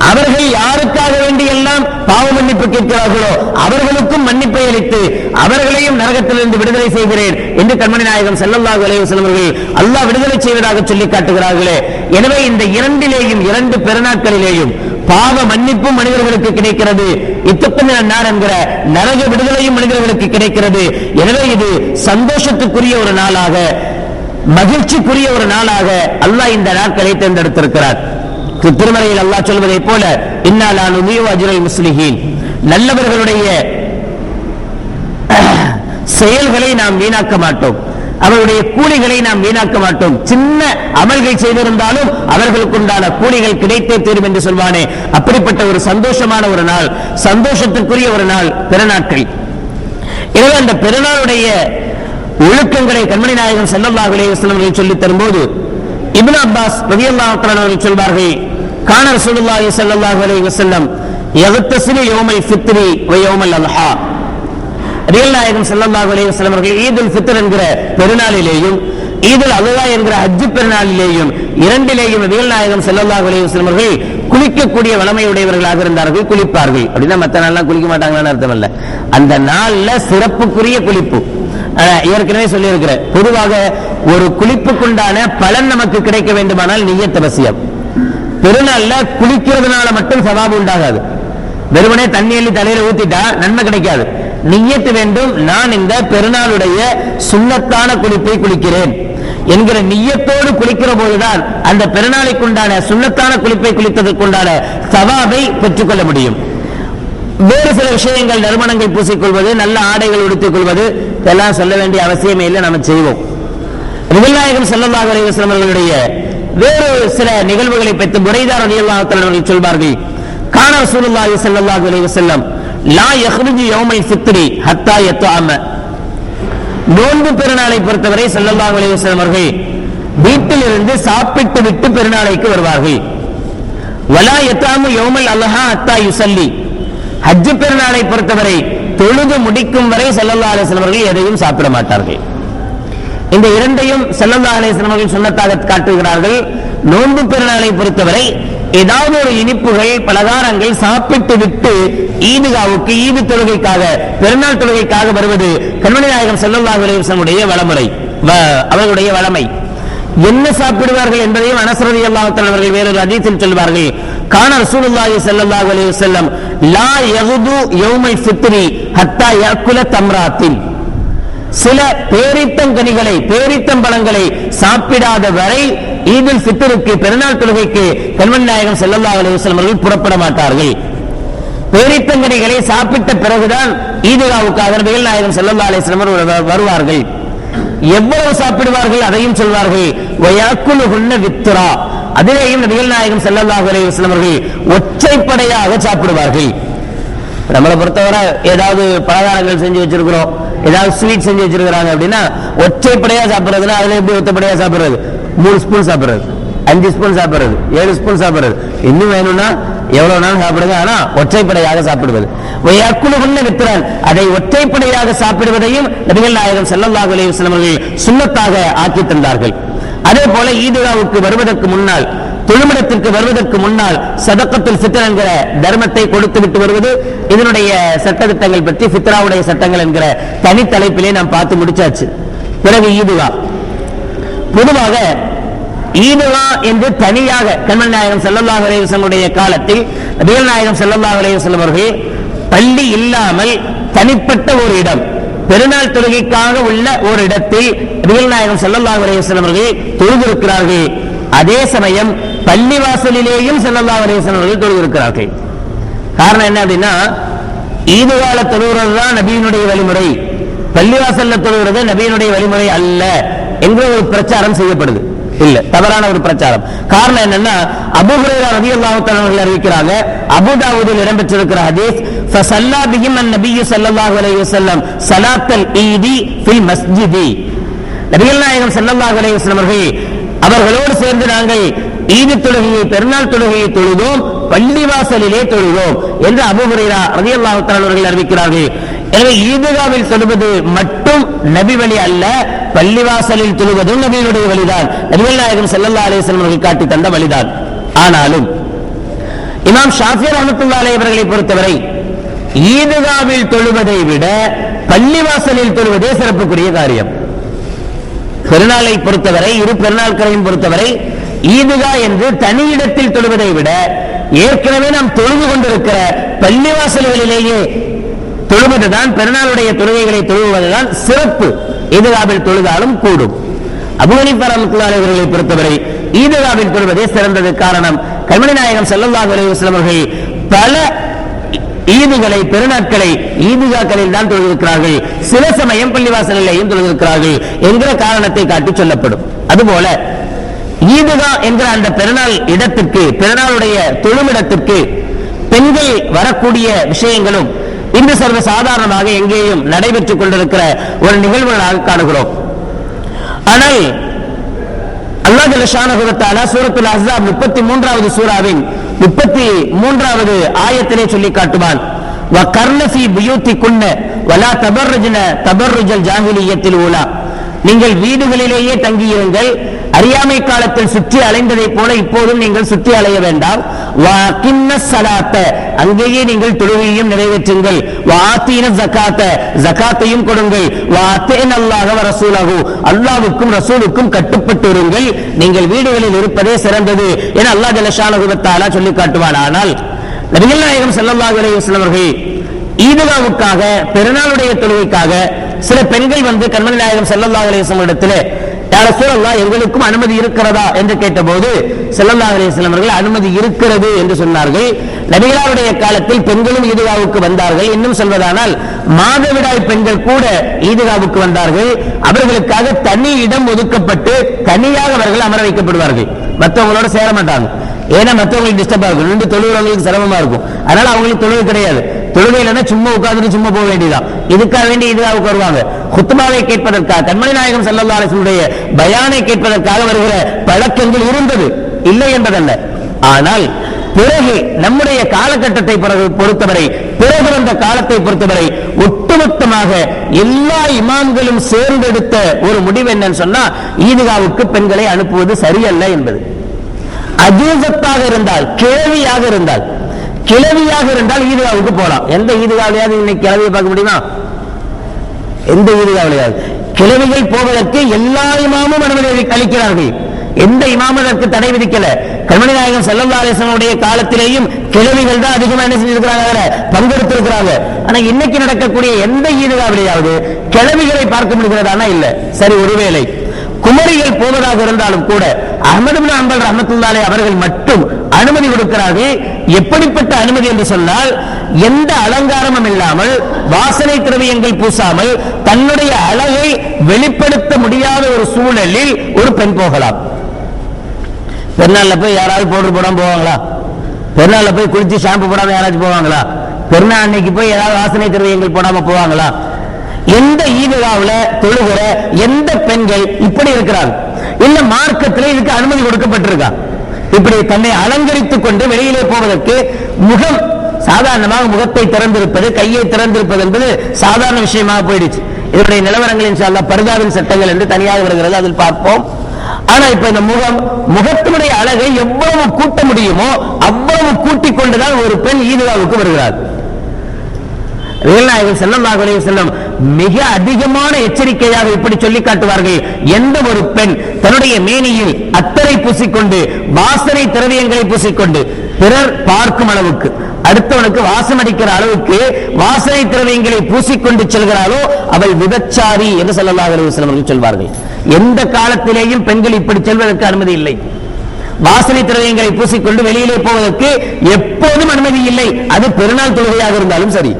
அவர்கள் யாருக்காக வேண்டி எல்லாம் பாவ மன்னிப்பு கேட்கிறார்களோ அவர்களுக்கும் மன்னிப்பை அளித்து அவர்களையும் நரகத்திலிருந்து விடுதலை செய்கிறேன் என்று கண்மணி நாயகம் ஸல்லல்லாஹு அலைஹி வஸல்லம் அவர்கள் அல்லாஹ் விடுதலை செய்வதாக சொல்லி காட்டுகிறார்களே. எனவே இந்த இரண்டிலேயும், இரண்டு பெருநாட்களிலேயும் பாவ மன்னிப்பும் மனிதர்களுக்கு கிடைக்கிறது, இத்துக்கும் மினன்னார் என்கிற நரக விடுதலையும் மனிதர்களுக்கு கிடைக்கிறது. எனவே இது சந்தோஷத்துக்குரிய ஒரு நாளாக, மகிழ்ச்சிக்குரிய ஒரு நாளாக அல்லாஹ் இந்த நாட்களை தேர்ந்தெடுத்திருக்கிறார். திருமறையில் அல்லாஹ் சொல்வதை போல, இன்னா லா நுதீஉ அஜ்ரல் முஸ்லிஹீன், நல்லவர்களுடைய செயல்களை நாம் வீணாக்க மாட்டோம், அவருடைய கூலிகளை நாம் வீணாக்க மாட்டோம். சின்ன அமல்கள் செய்திருந்தாலும் அவர்களுக்கு உண்டான கூலிகள் கிடைத்தே தீரும் என்று சொல்வானே, அப்படிப்பட்ட ஒரு சந்தோஷமான ஒரு நாள், சந்தோஷத்துக்குரிய ஒரு நாள் பெருநாட்கள். எனவே அந்த பெருநாளுடைய ஒழுக்கங்களை கண்மணி நாயகம் ஸல்லல்லாஹு அலைஹி வஸல்லம் அவர்கள் சொல்லித் தரும்போது இப்னு அப்பாஸ் ரலியல்லாஹு தஆலா அவர்கள் சொல்வார்கள், கான ரசூலுல்லாஹி ஸல்லல்லாஹு அலைஹி வஸல்லம் யக்தஸிலு யௌமல் ஃபித்ரி வ யௌமல் அல்ஹா. நபிகள் நாயகம் ஸல்லல்லாஹு அலைஹி வஸல்லம் அவர்கள் ஈதுல் ஃபித்ர் என்கிற பெருநாளிலேயும் ஈதுல் அல்ஹா என்கிற ஹஜ் பெருநாளிலேயும் இரண்டிலேயும் நபிகள் நாயகம் ஸல்லல்லாஹு அலைஹி வஸல்லம் அவர்கள் குளிக்கக்கூடிய வளமையுடையவர்களாக இருந்தார்கள், குளிப்பார்கள். அப்படின்னா மற்ற நாள்லாம் குளிக்க மாட்டாங்கன்னு அர்த்தம் அல்ல, அந்த நாள்ல சிறப்புக்குரிய குளிப்பு. ஏற்கனவே சொல்லி இருக்கிறேன், பொதுவாக ஒரு குளிப்புக்குண்டான பலன் நமக்கு கிடைக்க வேண்டுமானால் நிய்யத் அவசியம். பெருநாள்ல குளிக்கிறதுனால மட்டும் சவாபு உண்டாகாது, வெறுமனே தண்ணி அள்ளி தலையில ஊத்திட்டா நன்மை கிடைக்காது. நிய்யத்து வேண்டும், நான் இந்த பெருநாளுடைய சுன்னத்தான குளிப்பை குளிக்கிறேன் என்கிற நிய்யத்தோடு குளிக்கிற போதுதான் அந்த பெருநாளைக்குண்டான சுன்னத்தான குளிப்பை குளித்ததற்குண்டான சவாபை பெற்றுக்கொள்ள முடியும். வேறு சில விஷயங்கள், நறுமணங்கள் பூசிக்கொள்வது, நல்ல ஆடைகள் உடுத்திக் கொள்வது, இதெல்லாம் சொல்ல வேண்டிய அவசியமே இல்லை, நம்ம செய்வோம். நபிகள் நாயகம் ஸல்லல்லாஹு அலைஹி வஸல்லம் அவர்களுடைய வேறு சில நிகழ்வுகளை பற்றி புரைதா ரலியல்லாஹு தஆலா அவர்கள் சொல்வார்கள், கான ரசூலுல்லாஹி ஸல்லல்லாஹு அலைஹி வஸல்லம் லா யக்ருஜு யௌமல் ஃபித்ரி ஹத்தா யத்அம. நோன்பு பெருநாளை பொறுத்தவரை ஸல்லல்லாஹு அலைஹி வஸல்லம் அவர்கள் வீட்டில் இருந்து சாப்பிட்டு விட்டு பெருநாளைக்கு வருவார்கள். வலா யத்அமு யௌமல் அல்ஹா ஹத்தா யுஸல்லி. ஹஜ் பெருநாளை பொறுத்தவரை தொழுது முடிக்கும் வரை ஸல்லல்லாஹு அலைஹி வஸல்லம் அவர்கள் எதையும் சாப்பிட மாட்டார்கள். இந்த இரண்டையும் ஸல்லல்லாஹு அலைஹி வஸல்லம் அவர்கள் சுன்னத்தாக காட்டுகிறார்கள். நோன்பு பெருநாளை பொறுத்தவரை ஏதாவது ஒரு இனிப்புகள், பலகாரங்கள் சாப்பிட்டு விட்டு ஈதுகாவுக்கு, ஈது தொழுகைக்காக, பெருநாள் தொழுகைக்காக வருவது கண்மணி நாயகம் ஸல்லல்லாஹு அலைஹி வஸல்லம் உடைய வளமுறை, அவர்களுடைய வளமை. என்ன சாப்பிடுவார்கள் என்பதையும் அனஸ் ரலியல்லாஹு தஆலா அவர்கள் வேறொரு ஹதீஸில் சொல்வார்கள், கான ரசூலுல்லாஹி ஸல்லல்லாஹு அலைஹி வஸல்லம் லா யகுது யௌமல் ஃபித்ரி ஹத்தா யஅக்குல தம்ராத்தின். சில பேரித்தங்கனிகளை, பேரித்தம்பழங்களை சாப்பிடாத வரை ஈதுல் ஃபித்ருக்கு, பெருநாள் தொழுகைக்கு கண்மணி நாயகம் ஸல்லல்லாஹு அலைஹி வஸல்லம் அவர்கள் புறப்பட மாட்டார்கள். பேரித்தங்கனிகளை சாப்பிட்ட பிறகுதான் ஈதுகாவுக்காக நபிகள் நாயகம் ஸல்லல்லாஹு அலைஹி வஸல்லம் வருவார்கள். எவ்வளவு சாப்பிடுவார்கள் அதையும் சொல்வார்கள். வயக்குலுஹுன்ன வித்ரா, அதிலேயும் நபிகள் நாயகம் ஸல்லல்லாஹு அலைஹி வஸல்லம் அவர்கள் ஒற்றைப்படையாக சாப்பிடுவார்கள். நம்மளை பொறுத்தவரை ஏதாவது பலகாரங்கள் செஞ்சு வச்சிருக்கிறோம், ஏதாவது ஸ்வீட் செஞ்சு வச்சிருக்கிறாங்க அப்படின்னா ஒற்றைப்படையா சாப்பிடுறதுன்னா அதுல எப்படி ஒற்றைப்படையா சாப்பிடுறது? 3 ஸ்பூன் சாப்பிடுறது, 5 ஸ்பூன் சாப்பிடுறது, 7 ஸ்பூன் சாப்பிடுறது, இன்னும் வேணும்னா எவ்வளவு நாள் சாப்பிடுங்க, ஆனா ஒற்றைப்படையாக சாப்பிடுவது. வித்ரான், அதை ஒற்றைப்படையாக சாப்பிடுவதையும் நபிகள் நாயகம் ஸல்லல்லாஹு அலைஹி வஸல்லம் அவர்கள் சுன்னத்தாக ஆக்கி தந்தார்கள். அதே போல ஈதுகாவுக்கு வருவதற்கு முன்னால், தொழுமிடத்திற்கு வருவதற்கு முன்னால் சதக்கத்துல் ஃபித்ர் என்கிற தர்மத்தை கொடுத்து விட்டு வருவது, இதனுடைய சட்டத்திட்டங்கள் பற்றி ஃபித்ராவுடைய சட்டங்கள் என்கிற தனி தலைப்பிலே நாம் பார்த்து முடிச்சாச்சு. பிறகு ஈதுகா. பொதுவாக ஈதுகா என்று தனியாக கண்மணி நாயகம் ஸல்லல்லாஹு அலைஹி வஸல்லம் காலத்தில் நபிகள் நாயகம் ஸல்லல்லாஹு அலைஹி வஸல்லம் அவர்கள் பள்ளி இல்லாமல் தனிப்பட்ட ஒரு இடம், பெருநாள் தொழுகைக்காக உள்ள ஒரு இடத்தில் நபிகள் நாயகம் ஸல்லல்லாஹு அலைஹி வஸல்லம் அவர்கள் தொழுதிருக்கிறார்கள். அதே சமயம் பள்ளிவாசலிலேயும் ஸல்லல்லாஹு அலைஹி வஸல்லம் அவர்கள் தொழுதிருக்கிறார்கள். காரணம் என்ன அப்படின்னா, ஈதுகால தொழுகிறது தான் நபியினுடைய வழிமுறை, பள்ளிவாசல்ல தொழுகிறது நபியினுடைய வழிமுறை அல்ல என்கிற ஒரு பிரச்சாரம் செய்யப்படுது. இல்ல, தவறான ஒரு பிரச்சாரம். காரணம் என்னன்னா, அபூ ஹுரைரா ரலியல்லாஹு தஆலா அவர்கள் அறிவிக்கிறாங்க, அபூ தாவூதில் இடம்பெற்றிருக்கிற ஹதீஸ், ஃபஸல்லா பிஹிம் அன்-நபிய் ஸல்லல்லாஹு அலைஹி வஸல்லம் ஸலாத்தல் ஈதி ஃபில் மஸ்ஜிதி. நபிகள் நாயகம் ஸல்லல்லாஹு அலைஹி வஸல்லம் அவர்களோடு சேர்ந்து நாங்கள் ஈது தொழுகையை, பெருநாள் தொழுகையை தொழுதோம், பள்ளிவாசலிலே தொழுதோம் என்று அபூ ஹுரைரா ரலியல்லாஹு தஆலா அவர்கள் அறிவிக்கிறார்கள். எனவே ஈதுகாவில் தொழுவது மட்டும் நபி வழி அல்ல, பள்ளிவாசலில் தொழுவதும் நபியினுடைய வழிதான், நபிகள் நாயகம் ஸல்லல்லாஹு அலைஹி வஸல்லம் அவர்கள் காட்டி தந்த வழிதான். ஆனாலும் இமாம் ஷாஃபி ரஹ்மத்துல்லாஹி அலைஹி அவர்களை பொறுத்தவரை ஈதுகாவில் தொழுவதை விட பள்ளிவாசலில் தொழுவதே சிறப்புக்குரிய காரியம். பெருநாளை பொறுத்தவரை, இரு பெருநாட்களையும் பொறுத்தவரை ஈதுகா என்று தனி இடத்தில் தொழுவதை விட ஏற்கனவே நாம் தொழுது கொண்டிருக்கிற பள்ளிவாசல்களிலேயே தொழுவதுதான், பெருநாளுடைய தொழுகைகளை தொழுவதுதான் சிறப்பு. ஈதுகாவில் தொழுதாலும் கூடும். அபூ ஹனீஃபா ரஹ்மத்துல்லாஹி அலைஹி அவர்களை பொறுத்தவரை ஈதுகாவில் தொழுவதே சிறந்தது. காரணம், கண்மணி நாயகம் ஸல்லல்லாஹு அலைஹி வஸல்லம் அவர்கள் பல ஈதுகளை, பெருநாட்களை ஈதுகாக்களில் தான் தொழுதிருக்கிறார்கள், சில சமயம் பள்ளிவாசலிலேயும் தொழுதிருக்கிறார்கள் என்கிற காரணத்தை காட்டி சொல்லப்படும். அதுபோல ஈதுகா என்கிற அந்த பெருநாள் இடத்திற்கு, பெருநாளுடைய தொழுமிடத்திற்கு பெண்கள் வரக்கூடிய விஷயங்களும் இன்று சர்வ சாதாரணமாக எங்கேயும் நடைபெற்றுக் கொண்டிருக்கிற ஒரு நிகழ்வுகளாக காணுகிறோம். ஆனால் அல்லாஹ் ஜல்ல ஷானஹு வ தஆலா சூரத்துல் அஹ்ஸாப் 33வது சூராவின் 33வது ஆயத்திலே சொல்லி காட்டுவான், வகர்ன ஃபீ புயூத்திகுன்ன வலா தபர்ரஜ்ன தபர்ருஜல் ஜாஹிலிய்யத்தில் ஊலா. நீங்கள் வீடுகளிலேயே தங்கியிருங்கள், அறியாமை காலத்தில் சுற்றி அலைந்ததை போல இப்போதும் நீங்கள் சுற்றி அலைய வேண்டாம். வஅகிம்ம ஸலாத்த, அங்கேயே நீங்கள் தொழுகையையும் நிறைவேற்றுங்கள். வஆதீன ஸகாத்த, ஸகாத்தையும் கொடுங்கள். வஅதீன அல்லாஹ வ ரசூலஹு, அல்லாஹ்வுக்கும் ரசூலுக்கும் கட்டுப்பட்டு இருங்கள். நீங்கள் வீடுகளில் இருப்பதே சிறந்தது என அல்லாஹ் ஜல்ல ஷானஹு வ தஆலா சொல்லி காட்டுவான். ஆனால் நபிகள் நாயகம் ஸல்லல்லாஹு அலைஹி வஸல்லம் அவர்கள் ஈதுகாவுக்காக, பெருநாளுடைய தொழுகைக்காக சில பெண்கள் வந்து கண்மணி நாயகம் ஸல்லல்லாஹு அலைஹி வஸல்லம் இடத்திலே, யா ரசூலல்லாஹ், எங்களுக்கும் அனுமதி இருக்கிறதா என்று கேட்டபோது ஸல்லல்லாஹு அலைஹி வஸல்லம் அவர்கள் அனுமதி இருக்கிறது என்று சொன்னார்கள். நபிகளாருடைய காலத்தில் பெண்களும் ஈதுகாவுக்கு வந்தார்கள். இன்னும் சொல்வதானால் மாதவிடாய் பெண்கள் கூட ஈதுகாவுக்கு வந்தார்கள். அவர்களுக்காக தனி இடம் ஒதுக்கப்பட்டு தனியாக அவர்கள் அமர வைக்கப்படுவார்கள், மற்றவங்களோட சேர மாட்டாங்க. ஏன்னா மற்றவங்களுக்கு டிஸ்டர்பா இருக்கும், ரெண்டு தொழுகிறவங்களுக்கு சிரமமா இருக்கும். அதனால அவங்களுக்கு தொழுகை கிடையாது. தொழுகை இல்லைன்னா சும்மா உட்கார்ந்துட்டு சும்மா போக வேண்டியதான். இதுக்காக வேண்டி ஈதுகாவுக்கு வருவாங்க. குத்பாவை கேட்பதற்காக, கண்மணி நாயகம் ஸல்லல்லாஹு அலைஹி வஸல்லம் பயானை கேட்பதற்காக வருகிற பழக்கங்கள் இருந்தது, இல்லை என்பதல்ல. ஆனால் பிறகு நம்முடைய காலகட்டத்தை பொறுத்தவரை, பிறகு வந்த காலத்தை பொறுத்தவரை ஒட்டுமொத்தமாக எல்லா இமாம்களும் சேர்ந்தெடுத்த ஒரு முடிவு என்னன்னு சொன்னா, ஈதுகாவுக்கு பெண்களை அனுப்புவது சரியல்ல என்பது. அஜூசத்தாக இருந்தால், கேள்வியாக இருந்தால், கிளவியாக இருந்தால் ஈதுகாவுக்கு போலாம். எந்த ஈதுகாவிலையாவது இன்னைக்கு கிளவியை பார்க்க முடியுமா? எந்த ஈதுகாவிலையாவது கிளவிகள் போவதற்கு எல்லா இமாமும் அனுமதி அளிக்கிறார்கள். எந்த இமாம் அதற்கு தடை விதிக்கல. கண்மணி நாயகம் ஸல்லல்லாஹு அலைஹி வஸல்லம் காலத்திலேயும் கிளவிகள் தான் அதிகமாக என்ன செஞ்சிருக்கிறாங்க, பங்கெடுத்திருக்கிறாங்க. ஆனா இன்னைக்கு நடக்கக்கூடிய எந்த ஈதுகாவிலையாவது கிளவிகளை பார்க்க முடிகிறதானா? இல்ல. சரி, ஒருவேளை குமரிகள் போவதாக இருந்தாலும் கூட அஹ்மது இப்னு ஹம்பல் ரஹ்மத்துல்லாஹி அலைஹி அவர்கள் மட்டும் அனுமதி கொடுக்கிறார்கள். எப்படிப்பட்ட அனுமதி என்று சொன்னால், எந்த அலங்காரமும் இல்லாமல், வாசனை திரவியங்கள் பூசாமல், தன்னுடைய அழகை வெளிப்படுத்த முடியாத ஒரு சூழலில் ஒரு பெண் போகலாம். பெருநாள்ல போய் யாராவது பவுடர் போடாம போவாங்களா? பெருநாள்ல போய் குளிச்சு ஷாம்பு போடாம யாராச்சும் போவாங்களா? பெருநாள் அன்னைக்கு போய் ஏதாவது வாசனை திரவியங்கள் போடாம போவாங்களா? எந்த ஈதுகாவுல தொழுகிற எந்த பெண்கள் இப்படி இருக்கிறார்கள்? இல்ல மார்க்கத்தில் இதுக்கு அனுமதி கொடுக்கப்பட்டிருக்கா? இப்படி தன்னை அலங்கரித்துக் கொண்டு வெளியிலே போவதற்கு முகம் சாதாரணமாக முகத்தை திறந்திருப்பது, கையை திறந்திருப்பது என்பது சாதாரண விஷயமாக போயிடுச்சு. இதனுடைய நிலவரங்கள் இன்ஷா அல்லாஹ் பர்தாவின் சட்டங்கள் என்று தனியாக வருகிறது, அதில் பார்ப்போம். ஆனா இப்ப இந்த முகத்தினுடைய அழகை எவ்வளவு கூட்ட முடியுமோ அவ்வளவு கூட்டிக் கொண்டுதான் ஒரு பெண் ஈதுகாவுக்கு வருகிறார். நாயகம் ஸல்லல்லாஹு அலைஹி வஸல்லம் மிக அதிகமான எச்சரிக்கையாக இப்படி சொல்லி காட்டுவார்கள். எந்த ஒரு பெண் தன்னுடைய மேனியில் அத்தரை பூசிக்கொண்டு வாசனை திரவியங்களை பூசிக்கொண்டு பிறர் பார்க்கும் அளவுக்கு, அடுத்தவனுக்கு வாசம் அடிக்கிற அளவுக்கு வாசனை திரவியங்களை பூசிக்கொண்டு செல்கிறாளோ அவள் விபச்சாரி என்று ஸல்லல்லாஹு அலைஹி வஸல்லம் அவர்கள் சொல்வார்கள். எந்த காலத்திலேயும் பெண்கள் இப்படி செல்வதற்கு அனுமதி இல்லை. வாசனை திரவியங்களை பூசிக்கொண்டு வெளியிலே போவதற்கு எப்போதும் அனுமதி இல்லை. அது பெருநாள் தொழுகையாக இருந்தாலும் சரி,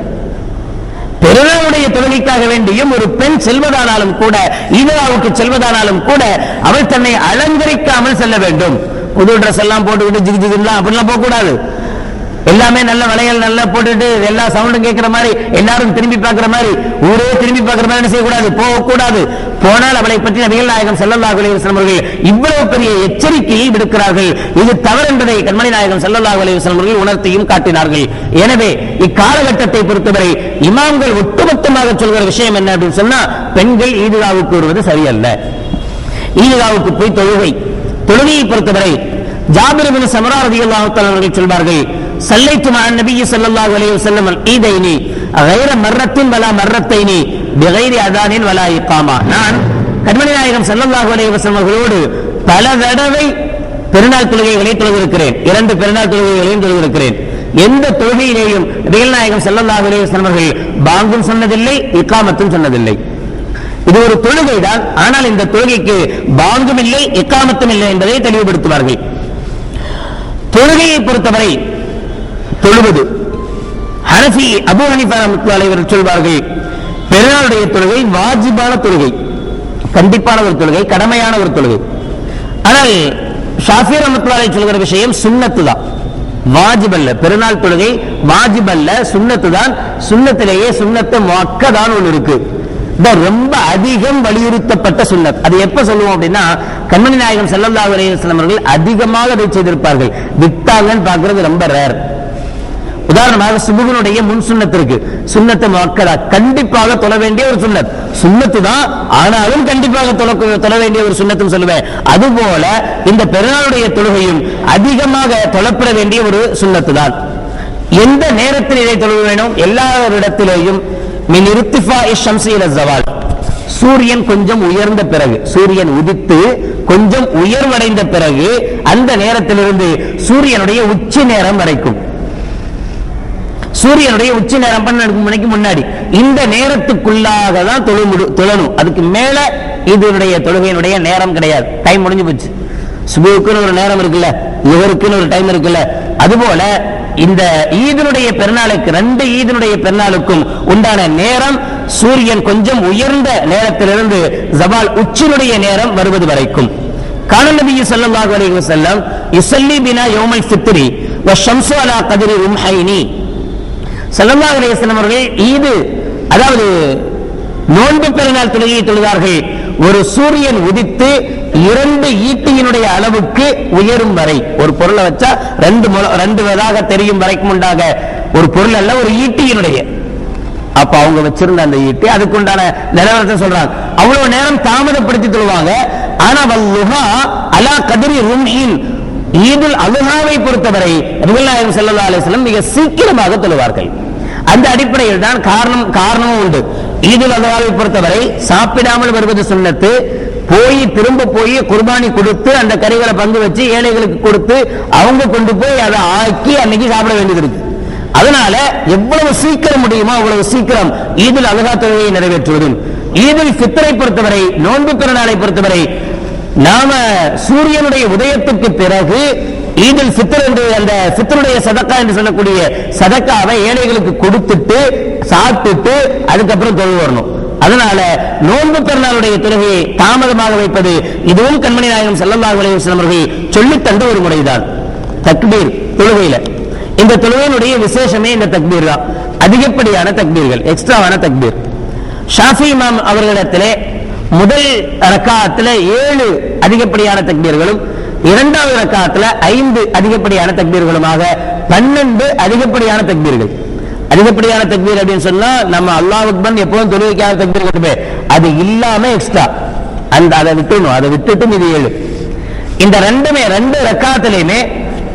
பெருநாளுடைய தொழுகைக்காக வேண்டியும் ஒரு பெண் செல்வதானாலும் கூட, ஈதுகாவுக்கு செல்வதானாலும் கூட அவள் தன்னை அலங்கரிக்காமல் செல்ல வேண்டும். புது ட்ரெஸ் எல்லாம் போட்டுக்கிட்டு ஜிகு ஜிகுலாம் அப்படிலாம் போக கூடாது. எல்லாமே நல்ல வளையல் நல்லா போட்டுட்டு எல்லா சவுண்டும் கேட்கிற மாதிரி, எல்லாரும் திரும்பி பார்க்கிற மாதிரி, ஊரே திரும்பி பார்க்கிற மாதிரி என்ன செய்யக்கூடாது, போகக்கூடாது. போனால் அவளை பற்றி நபிகள் நாயகம் ஸல்லல்லாஹு அலைஹி வஸல்லம் அவர்கள் இவ்வளவு பெரிய எச்சரிக்கையை விடுக்கிறார்கள். இது தவறு என்பதை கண்மணி நாயகம் ஸல்லல்லாஹு அலைஹி வஸல்லம் அவர்கள் உணர்த்தியும் காட்டினார்கள். எனவே இக்காலகட்டத்தை பொறுத்தவரை இமாம்கள் ஒட்டுமொத்தமாக சொல்கிற விஷயம் என்ன அப்படின்னு சொன்னா, பெண்கள் ஈதுகாவுக்கு வருவது சரியல்ல. ஈதுகாவுக்கு போய் தொழுகையை பொறுத்தவரை ஜாபிர் இப்னு ஸமரா ரலியல்லாஹு தஆலா அவர்கள் சொல்வார்கள், ஸல்லைத்து மஅ நபி ஸல்லல்லாஹு அலைஹி வஸல்லம் ஈதைனி غير மர்ரத்தின் வலா மர்ரத்தைனி بغير அதானின் வலா இகாமா. நான் கண்மணி நாயகம் ஸல்லல்லாஹு அலைஹி வஸல்லம் அவர்களோடு பல தடவை பெருநாள் தொழுகைகளை தொழுதிருக்கிறேன். 2 பெருநாள் தொழுகைகளையும் தொழுதிருக்கிறேன். எந்த தொழுகையிலேயும் நபிகள் நாயகம் ஸல்லல்லாஹு அலைஹி வஸல்லம் அவர்கள் பாங்கும் சொன்னதில்லை, இகாமத்தும் சொன்னதில்லை. இது ஒரு தொழுகை தான், ஆனால் இந்த தொழுகைக்கு பாங்கும் இல்லை, இகாமத்தும் இல்லை என்பதை தெளிவுபடுத்துவார்கள். தொழுகையை பொறுத்தவரை தொழுவது ஹனஃபி அபூ ஹனீஃபா ரஹ்மத்துல்லாஹி அலைஹி அவர்கள் சொல்வார்கள், பெருநாளுடைய தொழுகை வாஜிபான தொழுகை, கண்டிப்பான ஒரு தொழுகை, கடமையான ஒரு தொழுகை. ஆனால் ஷாஃபி ரஹ்மத்துல்லாஹி அலைஹி சொல்கிற விஷயம் சுன்னத்து தான், வாஜிப் அல்ல. பெருநாள் தொழுகை வாஜிப் அல்ல, சுன்னத்து தான். சுன்னத்திலேயே சுன்னத்து முஅக்கதான் ஒன்று இருக்கு, ரொம்ப அதிகம் வலியுறுத்தப்பட்ட சுன்னத். அது எப்ப சொல்லுவோம் அப்படின்னா, கண்மணி நாயகம் ஸல்லல்லாஹு அலைஹி வஸல்லம் அவர்கள் அதிகமாக அதை செய்திருப்பார்கள். விட்டாங்கன்னு பார்க்கிறது ரொம்ப ரேர். உதாரணமாக சுபுகனுடைய முன் சுன்னத் இருக்கு, சுன்னத்து முஅக்கதா, கண்டிப்பாக தொழ வேண்டிய ஒரு சுன்னத், சுன்னத்து தான், ஆனாலும் கண்டிப்பாக தொழ வேண்டிய ஒரு சுன்னத்தும் சொல்லுவேன். அதுபோல இந்த பெருநாளுடைய தொழுகையும் அதிகமாக தொழப்பட வேண்டிய ஒரு சுன்னத்து தான். எந்த நேரத்தில் இதை தொழ வேணும்? எல்லா இடத்திலேயும் மின் இர்திஃபாஇ ஷம்ஸி இலா ஸவால், சூரியன் கொஞ்சம் உயர்ந்த பிறகு, சூரியன் உதித்து கொஞ்சம் உயர்வடைந்த பிறகு அந்த நேரத்திலிருந்து சூரியனுடைய உச்சி நேரம் வரைக்கும், சூரியனுடைய உச்சி நேரம் 12 மணிக்கு முன்னாடி இந்த நேரத்துக்குள்ளாக தான் தொழணும். அதுக்கு மேல இதனுடைய தொழுகையினுடைய நேரம் கிடையாது, டைம் முடிஞ்சு போச்சு. சுபுக்குன்னு ஒரு நேரம் இருக்குல்ல, லுஹருக்குன்னு ஒரு டைம் இருக்குல்ல, அதுபோல இந்த ஈதினுடைய பெருநாளுக்கு, 2 ஈதினுடைய பெருநாளுக்கும் உண்டான நேரம் சூரியன் கொஞ்சம் உயர்ந்த நேரத்திலிருந்து ஜவால் உச்சினுடைய நேரம் வருவது வரைக்கும். கான நபி ஸல்லல்லாஹு அலைஹி வஸல்லம் யுஸல்லி பினா யௌமல் ஃபித்ரி வ ஷம்ஸு அலா கத்ரி ரும்ஹைனி. ஸல்லல்லாஹு அலைஹி வஸல்லம் அவர்கள் ஈது, அதாவது நோன்பு பெருநாள் தொழுகையை தொழுதார்கள். ஒரு சூரியன் உதித்து 2 ஈட்டியினுடைய அளவுக்கு உயரும் வரை, ஒரு பொருளை வச்சா 2 வதாக தெரியும் வரைக்கும் உண்டாக ஒரு பொருள் அல்ல, ஒரு ஈட்டியினுடைய, அப்ப அவங்க வச்சிருந்த அந்த ஈட்டி அதுக்குண்டான நிலவரத்தை சொல்றாங்க. அவ்வளவு நேரம் தாமதப்படுத்தி தொழுவாங்க. ஆனா வல்லுஹா அலா கத்ரி ரும்ஹின், ஈதுல் அல்ஹாவை பொறுத்தவரை நபிகள் நாயகம் ஸல்லல்லாஹு அலைஹி வஸல்லம் மிக சீக்கிரமாக தொழுவார்கள். அந்த அடிப்படையில் தான் காரணமும் உண்டு. ஈதுல் அல்ஹாவை பொறுத்தவரை சாப்பிடாமல் வருவது சுன்னத்து, திரும்ப போய் குர்பானி கொடுத்து அந்த கறிகளை பங்கு வச்சு ஏழைகளுக்கு கொடுத்து அவங்க கொண்டு போய் அதை ஆக்கி அன்னைக்கு சாப்பிட வேண்டியது இருக்கு. அதனால எவ்வளவு சீக்கிரம் முடியுமோ அவ்வளவு சீக்கிரம் ஈதுல் அல்ஹா தொழுகையை நிறைவேற்றுவதும். ஈதுல் ஃபித்ரை பொறுத்தவரை, நோன்பு பெருநாளை பொறுத்தவரை, நாம சூரியனுடைய உதயத்துக்கு பிறகு ஈதுல் ஃபித்ர் என்று அந்த ஃபித்ருடைய சதக்கா என்று சொல்லக்கூடிய சதக்காவை ஏழைகளுக்கு கொடுத்துட்டு சாப்பிட்டுட்டு அதுக்கப்புறம் தொழுது வரணும். அதனால நோன்பு பெருநாளுடைய தொழுகையை தாமதமாக வைப்பது இதுவும் கண்மணி நாயகம் ஸல்லல்லாஹு அலைஹி வஸல்லம் அவர்கள் சொல்லித் தந்த ஒரு முறைதான். தக்பீர் தொழுகையில, இந்த தொழுகையினுடைய விசேஷமே இந்த தக்பீர் தான். அதிகப்படியான தக்பீர்கள், எக்ஸ்ட்ராவான தக்பீர். ஷாஃபி இமாம் அவர்களிடத்திலே முதல் ரக்காஅத்திலே 7 அதிகப்படியான தக்பீர்களும், இரண்டாவது ரக்காத்துல 5 அதிகப்படியான தக்பீர்களுமாக 12 அதிகப்படியான தக்பீர்கள். அதிகப்படியான தக்பீர் அப்படின்னு சொன்னா நம்ம அல்லாஹ் அக்பர் எப்பவும் தொழுகைக்கான தக்பீர் கட்டுமே, அது இல்லாம எக்ஸ்ட்ரா அதை விட்டுணும். அதை விட்டுட்டு இது 7. இந்த ரெண்டு ரக்காத்திலையுமே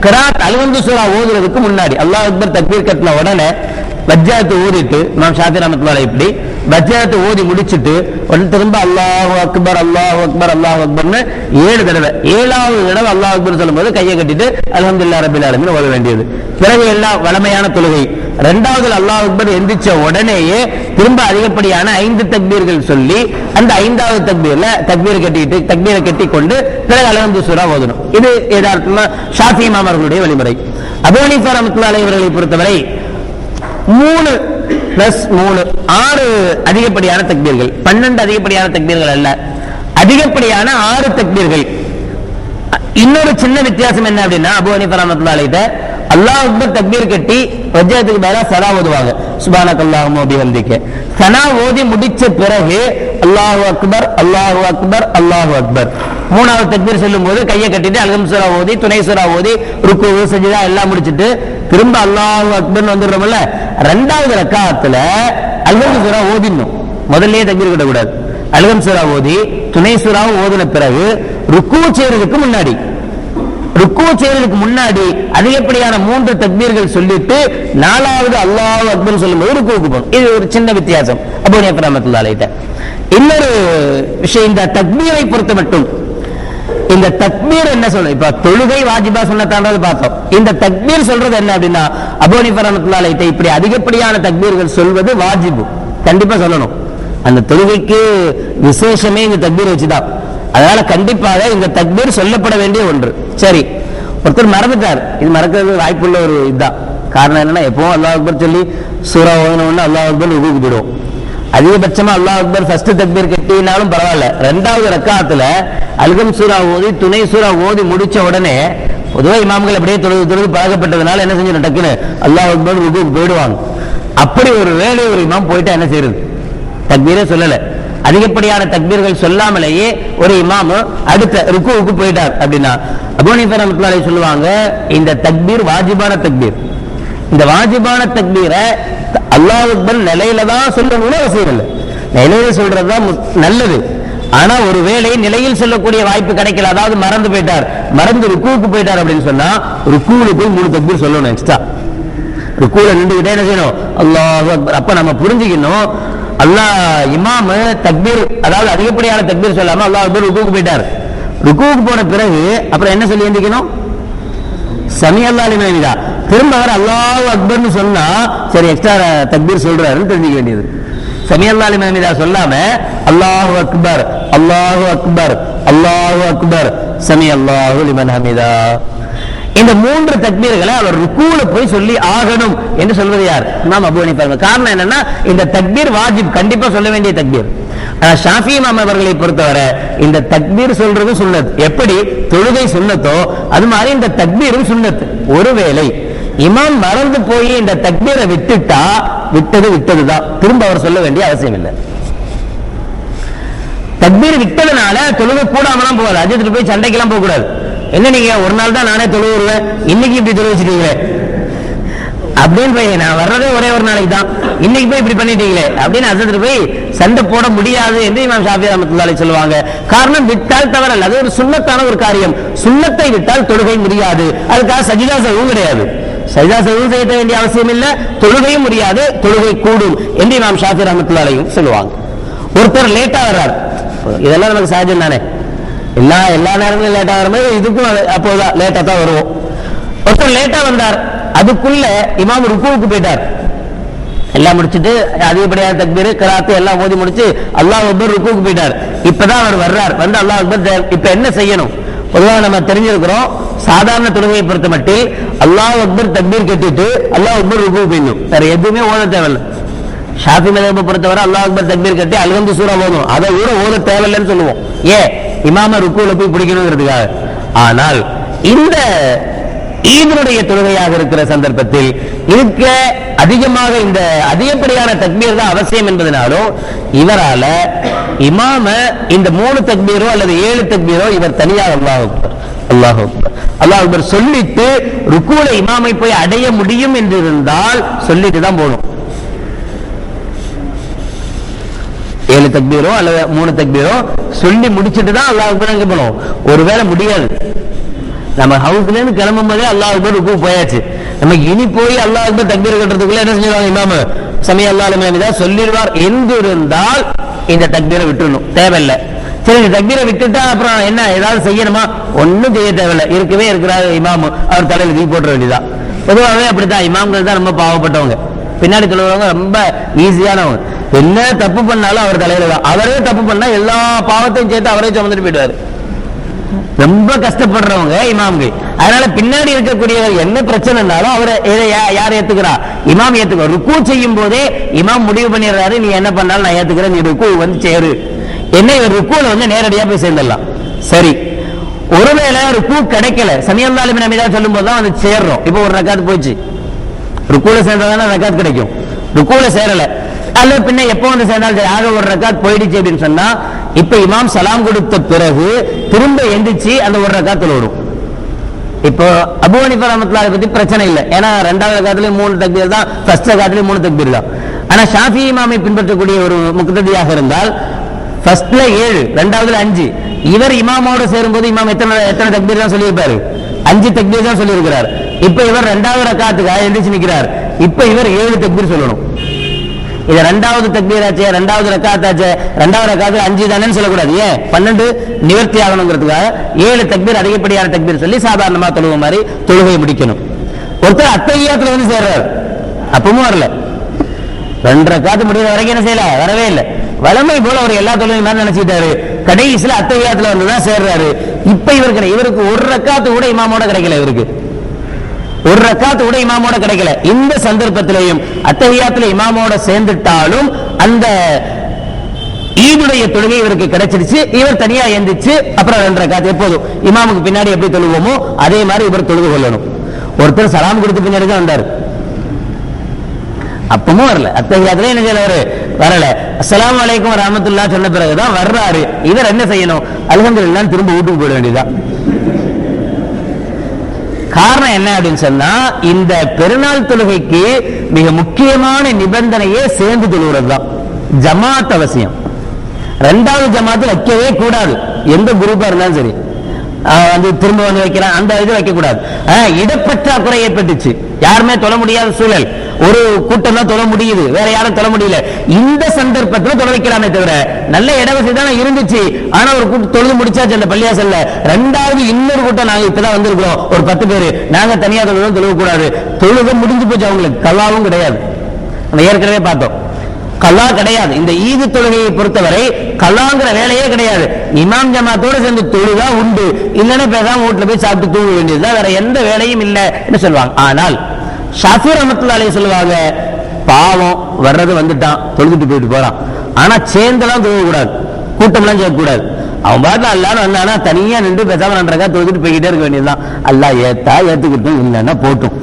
கிராத் அல்ஹம்து சூரா ஓதுறதுக்கு முன்னாடி அல்லாஹ் அக்பர் தக்பீர் கட்டின உடனே வஜ்ஜாத்து ஓதிட்டு இமாம் ஷாஃபி ரஹ்மத்துல்லாஹி இப்படி வஜ்ஜாத்து ஓதி முடிச்சிட்டு திரும்ப அல்லாஹு அக்பர் அல்லாஹு அக்பர் அல்லாஹு அக்பர்னு 7 தடவை, 7வது தடவை அல்லாஹ் அக்பர் சொல்லும்போது கையை கட்டிட்டு அல்ஹம்துலில்லாஹி ரப்பில் ஆலமீன் ஓத வேண்டியது. பிறகு எல்லாம் வளமையான தொழுகை. இரண்டாவது அல்லாஹ் அக்பர் எந்திரிச்ச உடனேயே திரும்ப அதிகப்படியான 5 தக்பீர்கள் சொல்லி அந்த 5வது தக்பீரை கட்டி கொண்டு பிறகு அல்ஹம்து சூரா ஓதணும். இது யதார்த்தமா ஷாஃபி இமாம் அவர்களுடைய வழிமுறை. அபூ ஹனீஃபா ரஹ்மத்துல்லாஹி அலைஹி அவர்களை பொறுத்தவரை 3 + 3 6 அதிகப்படியான தக்பீர்கள், 12 அதிகப்படியான தக்பீர்கள் அல்ல, அதிகப்படியான 6 தக்பீர்கள். இன்னொரு சின்ன வித்தியாசம் என்ன அப்படின்னா அபூ ஹனீஃபா ரஹ்மத்துல்லாஹி அலைஹி அல்லாஹ் அக்பர் தக்பீர் கட்டி வஜ்ஜத்துக்கு பதிலா ஸனா ஓதுவாங்க, சுப்ஹானக்கல்லாஹும்ம வ பிஹம்திக. ஸனா ஓதி முடிச்ச பிறகு அல்லாஹு அக்பர் அல்லாஹு அக்பர் அல்லாஹு அக்பர் 3வது தக்பீர் சொல்லும்போது கையை கட்டிட்டு அல்ஹம்து சூரா ஓதி துணை சூரா ஓதி ருக்கு சஜ்தா எல்லாம் முடிச்சிட்டு திரும்ப அல்லாஹு அக்பர்னு வந்துடுறோம்ல. 2வது ரக்காத்துல அல்ஹம்து சூரா ஓதிடணும், முதல்லயே தக்பீர் கட்டக்கூடாது. அல்ஹம்து சூரா ஓதி துணை சூராவும் ஓதின பிறகு ருக்கு செய்யறதுக்கு முன்னாடி அதிகப்படியான 3 தக்பீர்கள் சொல்லிட்டு 4வது அல்லாஹு அக்பர் சொல்லும்போது ருக்குவுக்கு போகணும். இது ஒரு சின்ன வித்தியாசம் அபூ ஹனீஃபா ரஹ்மத்துல்லாஹி அலைஹி. இன்னொரு விஷயம், இந்த தக்பீரை பொறுத்த மட்டும் இந்த தக்பீர் என்ன சொல்ற, இப்ப தொழுகை வாஜிபா சுன்னத்தான்றது பார்த்தோம். இந்த தக்பீர் சொல்றது என்ன அப்படின்னா அபூ ஹனீஃபா ரஹ்மத்துல்லாஹி அலைஹி இப்படி அதிகப்படியான தக்பீர்கள் சொல்வது வாஜிபு, கண்டிப்பா சொல்லணும். அந்த தொழுகைக்கு விசேஷமே இந்த தக்பீர் வச்சுதான். அதனால கண்டிப்பாக இந்த தக்பீர் சொல்லப்பட வேண்டிய ஒன்று. சரி, ஒருத்தர் மறந்துட்டார், இது மறக்கிறது வாய்ப்புள்ள ஒரு இதுதான். காரணம் என்னன்னா எப்பவும் அல்லாஹ் அக்பர் சொல்லி சூரா ஓதுனோம்னா அல்லாஹ் அக்பர் ருக்குக்கு போயிடும். அதிகபட்சமா அல்லாஹ் அக்பர் ஃபர்ஸ்ட் தக்பீர் கட்டினாலும் பரவாயில்ல, 2வது ரக்காத்துல அல்ஹம்து சூரா ஓதி துணை சூரா ஓதி முடிச்ச உடனே பொதுவாக இமாம்கள் அப்படியே தொழுது பழகப்பட்டதுனால என்ன செஞ்சு டக்குன்னு அல்லாஹ் அக்பர் ருக்குக்கு போயிடுவாங்க. அப்படி ஒரு வேலை ஒரு இமாம் போயிட்டா என்ன செய்யறது, தக்பீரே சொல்லல, அதிகப்படியான தக்பீர்கள் சொல்லாமலேயே ஒரு இமாம் அடுத்த ருக்குவுக்கு போயிட்டார் அப்படின்னா அபூ ஹனீஃபா ரஹ்மத்துல்லாஹி அலைஹி சொல்லுவாங்க இந்த தக்பீர் வாஜிபான தக்பீர். இந்த வாஜிபான தக்பீரை அல்லாஹ் அக்பர் நிலையில தான் சொல்லணும்னு அவசியம் இல்லை, நிலையில சொல்றதுதான் நல்லது. ஆனா ஒருவேளை நிலையில் சொல்லக்கூடிய வாய்ப்பு கிடைக்கல, அதாவது மறந்து ருக்குவுக்கு போயிட்டார் அப்படின்னு சொன்னா ருக்குவுல போய் 3 தக்பீர் சொல்லணும் எக்ஸ்ட்ரா. ருக்குவுல நின்றுகிட்டே என்ன செய்யணும், அல்லாஹ் அக்பர். அப்ப நம்ம புரிஞ்சுக்கணும், அல்லாஹ் இமாம் தக்பீர் அதாவது அதிகப்படியான தக்பீர் சொல்லாம அல்லாஹ் அக்பர் ருக்குவுக்கு போயிட்டார். ருக்குவுக்கு போன பிறகு அப்புறம் என்ன சொல்லி எந்திக்கணும், சமி அல்லாஹ் லிமன் ஹமிதா. திரும்ப அவர் அல்லாஹ் அக்பர்னு சொன்னா சரி எக்ஸ்ட்ரா தக்பீர் சொல்றாருன்னு தெரிஞ்சுக்க வேண்டியது. சமி அல்லாஹ் லிமன் ஹமிதா சொல்லாம அல்லாஹு அக்பர் அல்லாஹு அக்பர் அல்லாஹு அக்பர் சமி அல்லாஹு லிமன் ஹமிதா, இந்த 3 தக்பீர்களை அவர் ருக்குவுல போய் சொல்லி ஆகணும் என்று சொல்வது யார், இமாம் அபூ ஹனீஃபா. காரணம் என்னன்னா இந்த தக்பீர் வாஜிப், கண்டிப்பா சொல்ல வேண்டிய தக்பீர். ஷாஃபி இமாம் அவர்களை பொறுத்தவரை இந்த தக்பீர் சொல்றது சுன்னத், எப்படி தொழுகை சுன்னத்தோ அது மாதிரி இந்த தக்பீரும் சுன்னத். ஒருவேளை இமாம் மறந்து போய் இந்த தக்பீரை விட்டுட்டா விட்டதுதான், திரும்ப அவர் சொல்ல வேண்டிய அவசியம் இல்லை. தக்பீர் விட்டதுனால தொழுகை கூடாமலாம் போகாது, அஜித்துட்டு போய் சண்டைக்கெல்லாம் போக கூடாது. என்ன நீங்க ஒரு நாள் தான் நானே தொழுவு வருவேன், இன்னைக்கு இப்படி தொழு வச்சுட்டீங்களே அப்படின்னு போய் நான் வர்றதே ஒரே ஒரு நாளைக்கு தான், இன்னைக்கு போய் இப்படி பண்ணிட்டீங்களே அப்படின்னு அசத்துட்டு போய் சண்டை போட முடியாது என்று இமாம் ஷாஃபி ரஹ்மத்துல்லாஹி அலைஹி சொல்லுவாங்க. காரணம் விட்டால் தவறல்ல, அது ஒரு சுன்னத்தான ஒரு காரியம். சுன்னத்தை விட்டால் தொழுகை முடியாது, அதுக்காக சஜிதா சஹூவும் கிடையாது, சஜிதா சஹூவும் செய்ய வேண்டிய அவசியம் இல்லை, தொழுகையும் முடியாது, தொழுகை கூடும் என்று இமாம் ஷாஃபி ரஹ்மத்துல்லாஹி அலைஹி சொல்லுவாங்க. ஒருத்தர் லேட்டா வர்றார், இதெல்லாம் நமக்கு சகஜம் தானே, எல்லா நேரங்களும் லேட்டா வரும்போது இதுக்கும் அப்போதான் லேட்டா தான் வருவோம். ஒருத்தர் லேட்டா வந்தார், அதுக்குள்ள இமாம் ருக்குவுக்கு போயிட்டார், எல்லாம் முடிச்சுட்டு அதிகப்படியான தக்பீர் கிராத்து எல்லாம் ஓதி முடிச்சு அல்லாஹ் அக்பர் ருக்குவுக்கு போயிட்டார். இப்பதான் அவர் வர்றார், வந்து அல்லாஹ் அக்பர். இப்ப என்ன செய்யணும், பொதுவாக நம்ம தெரிஞ்சிருக்கிறோம் சாதாரண தொழுகையை பொறுத்த மட்டில் அல்லாஹ் அக்பர் தக்பீர் கட்டிட்டு அல்லாஹ் அக்பர் ருக்குவுக்கு போயிடணும், வேற எதுவுமே ஓத தேவையில்லை. ஷாஃபி மதஹபை பொறுத்தவரை அல்லாஹ் அக்பர் தக்பீர் கட்டி அல்ஹம்து சூரா ஓதணும், அதை கூட ஓத தேவையில்லைன்னு சொல்லுவோம். ஏன், இமாம ருக்குவுல போய் பிடிக்கணுங்கிறதுக்காக. ஆனால் ஈதனுடைய தொழுகையாக இருக்கிற சந்தர்ப்பத்தில் இருக்க அதிகமாக இந்த அதிகப்படியான தக்பீர் தான் அவசியம் என்பதனாலும் இவரால இமாம இந்த 3 தக்பீரோ அல்லது 7 தக்பீரோ இவர் தனியாக அல்லாஹ் அக்பர் சொல்லிட்டு ருக்குல இமாமை போய் அடைய முடியும் என்று இருந்தால் சொல்லிட்டு தான் போகணும். 7 தக்பீரோ அல்லது 3 தக்பீரோ சொல்லி முடிச்சுட்டு தான் அல்லாஹ் அக்பர் அங்க போகணும். ஒருவேளை முடியாது, நம்ம ஹவுஸ்ல இருந்து கிளம்பும் போதே அல்லாஹ் அக்பர் ருக்கு போயாச்சு, நமக்கு இனி போய் அல்லாஹ் அக்பர் தக்பீர் கட்டுறதுக்குள்ள என்ன செஞ்சிருவாங்க, இமாம சமய அல்லாஹ் அலிமதான் சொல்லிடுவார் என்று இருந்தால் இந்த தக்பீரை விட்டுணும், தேவையில்லை. சரி, இந்த தக்பீரை விட்டுட்டா அப்புறம் என்ன ஏதாவது செய்யணுமா? ஒன்னும் செய்ய தேவையில்லை, இருக்கவே இருக்கிறார் இமாமு, அவர் தலையில தீ போட்டுற வேண்டியதான். பொதுவாகவே அப்படித்தான், இமாம்கள் தான் ரொம்ப பாவப்பட்டவங்க, பின்னாடி சொல்லுவாங்க ரொம்ப ஈஸியானவங்க. என்ன தப்பு பண்ணாலும் அவர் தலையில தான், அவரே தப்பு பண்ணா எல்லா பாவத்தையும் சேர்த்து அவரே சுமந்துட்டு போயிடுவாரு. ரொம்ப கஷ்டப்படுறவங்க இமாம்கள். அதனால பின்னாடி இருக்கக்கூடியவர் என்ன பிரச்சனைனாலும் அவரை யார் ஏத்துக்கிறா? இமாம் ஏத்துக்க. ருக்கு செய்யும் போதே இமாம் முடிவு பண்ணிடுறாரு, நீ என்ன பண்ணாலும் நான் ஏத்துக்கிறேன், நீ ருக்கு வந்து சேரு. என்ன இவர் ருக்குல வந்து நேரடியா போய் சேர்ந்துடலாம். சரி, ஒருவேளை ருக்கு கிடைக்கல, சமியல்லாஹு அலைஹி சொல்லும் போதுதான் வந்து சேர்றோம். இப்போ ஒரு ரக்காத் போயிடுச்சு, ருக்குல சேர்ந்தாதானே ரக்காத் கிடைக்கும், ருக்குல சேரல அல்ல பின்ன எப்போ வந்து சேர்ந்தாலும் ஆக ஒரு ரக்காத் போயிடுச்சு அப்படின்னு சொன்னா, இப்ப இமாம் சலாம் கொடுத்த பிறகு திரும்ப எந்திரிச்சு அந்த ஒரு ரக்காத் தொழுவணும். இப்போ அபூ ஹனீஃபா ரஹ்மத்துல்லாஹி பத்தி பிரச்சனை இல்லை, ஏன்னா 2வது ரக்காத்துலயும் 3 தக்பீர் தான், ஃபர்ஸ்ட் ரக்காத்துலயும் 3 தக்பீர் தான். ஆனா ஷாஃபி இமாமை பின்பற்றக்கூடிய ஒரு முக்ததியாக இருந்தால் ஃபர்ஸ்ட்ல 7, 2வதுல 5. இவர் இமாமோட சேரும்போது இமாம் எத்தனை தக்பீர் தான் சொல்லியிருப்பாரு? 5 தக்பீர் தான் சொல்லியிருக்கிறார். இப்ப இவர் 2வது ரக்காத்துக்காக எந்திரிச்சு நிற்கிறார், இப்ப இவர் 7 தக்பீர் சொல்லணும். இது 2வது தக்பீராச்சே, 2வது ரக்காத்தாச்சே, 2வது ரக்காத்து 5 தானே சொல்லக்கூடாது. ஏன் 12 நிவர்த்தி ஆகணுங்கிறதுக்காக 7 தக்பீர் அதிகப்படியான தக்பீர் சொல்லி சாதாரணமா தொழுவ மாதிரி தொழுகையை முடிக்கணும். ஒருத்தர் அத்தஹியாத்துல வந்து சேர்றாரு, அப்பவும் வரல, 2 ரக்காத்து முடிகிற வரைக்கும் என்ன செய்யல, வரவே இல்லை. வளமை போல அவர் எல்லா தொழுகையும் மாதிரி நினைச்சிட்டாரு, கடைசியில அத்தஹியாத்துல வந்துதான் சேர்றாரு. இப்ப இவருக்கு ஒரு ரக்காத்து கூட இமாமோட கிடைக்கல, இவருக்கு ஒரு ரக்காத்து கூட இமாமோட கிடைக்கல. இந்த சந்தர்ப்பத்திலையும் அத்தஹியாத்துல இமாமோட சேர்ந்துட்டாலும் அந்த ஈதுடைய தொழுகை இவருக்கு கிடைச்சிருச்சு. இவர் தனியா எந்திரிச்சு அப்புறம் 2 ரக்காத்து எப்போதும் இமாமுக்கு பின்னாடி எப்படி தொழுவோமோ அதே மாதிரி இவர் தொழுது கொள்ளணும். ஒருத்தர் சலாம் கொடுத்து பின்னாடி தான் வந்தாரு, அப்பவும் வரல, அத்தஹியாத்துல என்ன செய்யறாரு, வரல. அஸ்ஸலாமு அலைக்கும் வரஹ்மத்துல்லாஹ் சொன்ன பிறகுதான் வர்றாரு. இவர் என்ன செய்யணும், அல்ஹம்துலில்லாஹ் திரும்ப வீட்டுக்கு போயிட வேண்டியதுதான். காரணம் என்ன அப்படின்னு சொன்னா, இந்த பெருநாள் தொழுகைக்கு மிக முக்கியமான நிபந்தனையே சேர்ந்து தொழுகிறது தான். ஜமாத் அவசியம். 2வது ஜமாத்து வைக்கவே கூடாது, எந்த குரூப்பா இருந்தாலும் சரி. வந்து திரும்ப வந்து வைக்கிறான் அந்த இது வைக்க கூடாது. இடப்பற்றாக்குறை ஏற்பட்டுச்சு, யாருமே தொழ முடியாத சூழல், ஒரு கூட்டம் தான் தொழ முடியுது, வேற யாரும் தொழ முடியல. இந்த சந்தர்ப்பத்தில் தொழ வைக்கலாமே தவிர, நல்ல இடவசதி தான் இருந்துச்சு, ஆனா ஒரு கூட்டம் தொழுது முடிச்சாச்சு அந்த பள்ளியாசல்ல. 2வது இன்னொரு கூட்டம் நாங்க இப்பதான் வந்திருக்கிறோம், ஒரு 10 பேர், நாங்க தனியா தொழுக கூடாது. தொழுக முடிஞ்சு போச்சு, அவங்களுக்கு கல்லாவும் கிடையாது. நம்ம ஏற்கனவே பார்த்தோம், கல்லா கிடையாது. இந்த ஈது தொழுகையை பொறுத்தவரை கல்லாங்கிற வேலையே கிடையாது. இமாம் ஜமாத்தோட சேர்ந்து தொழுகா உண்டு, இல்லைன்னா பேசாம வீட்டுல போய் சாப்பிட்டு தூங்க வேண்டியதுதான், வேற எந்த வேலையும் இல்லை சொல்லுவாங்க. ஆனால் ஷாஃபி ரஹ்மத்துல்லாஹி அலைஹி சொல்லுவாங்க, பாவம் வர்றது வந்துட்டான், தொழுதுட்டு போயிட்டு போறான், ஆனா சேர்ந்தெல்லாம் தொழுக கூடாது, கூட்டம்லாம் சேர்க்கக்கூடாது. அவன் பாட்டு எல்லாரும் வந்தானா தனியா நின்று பேசாம 2 ரக்காத் தொழுதுட்டு போய்கிட்டே இருக்க வேண்டியதுதான். அல்லாஹ் ஏத்தா ஏத்துக்கிட்டும், இல்லைன்னா போட்டும்.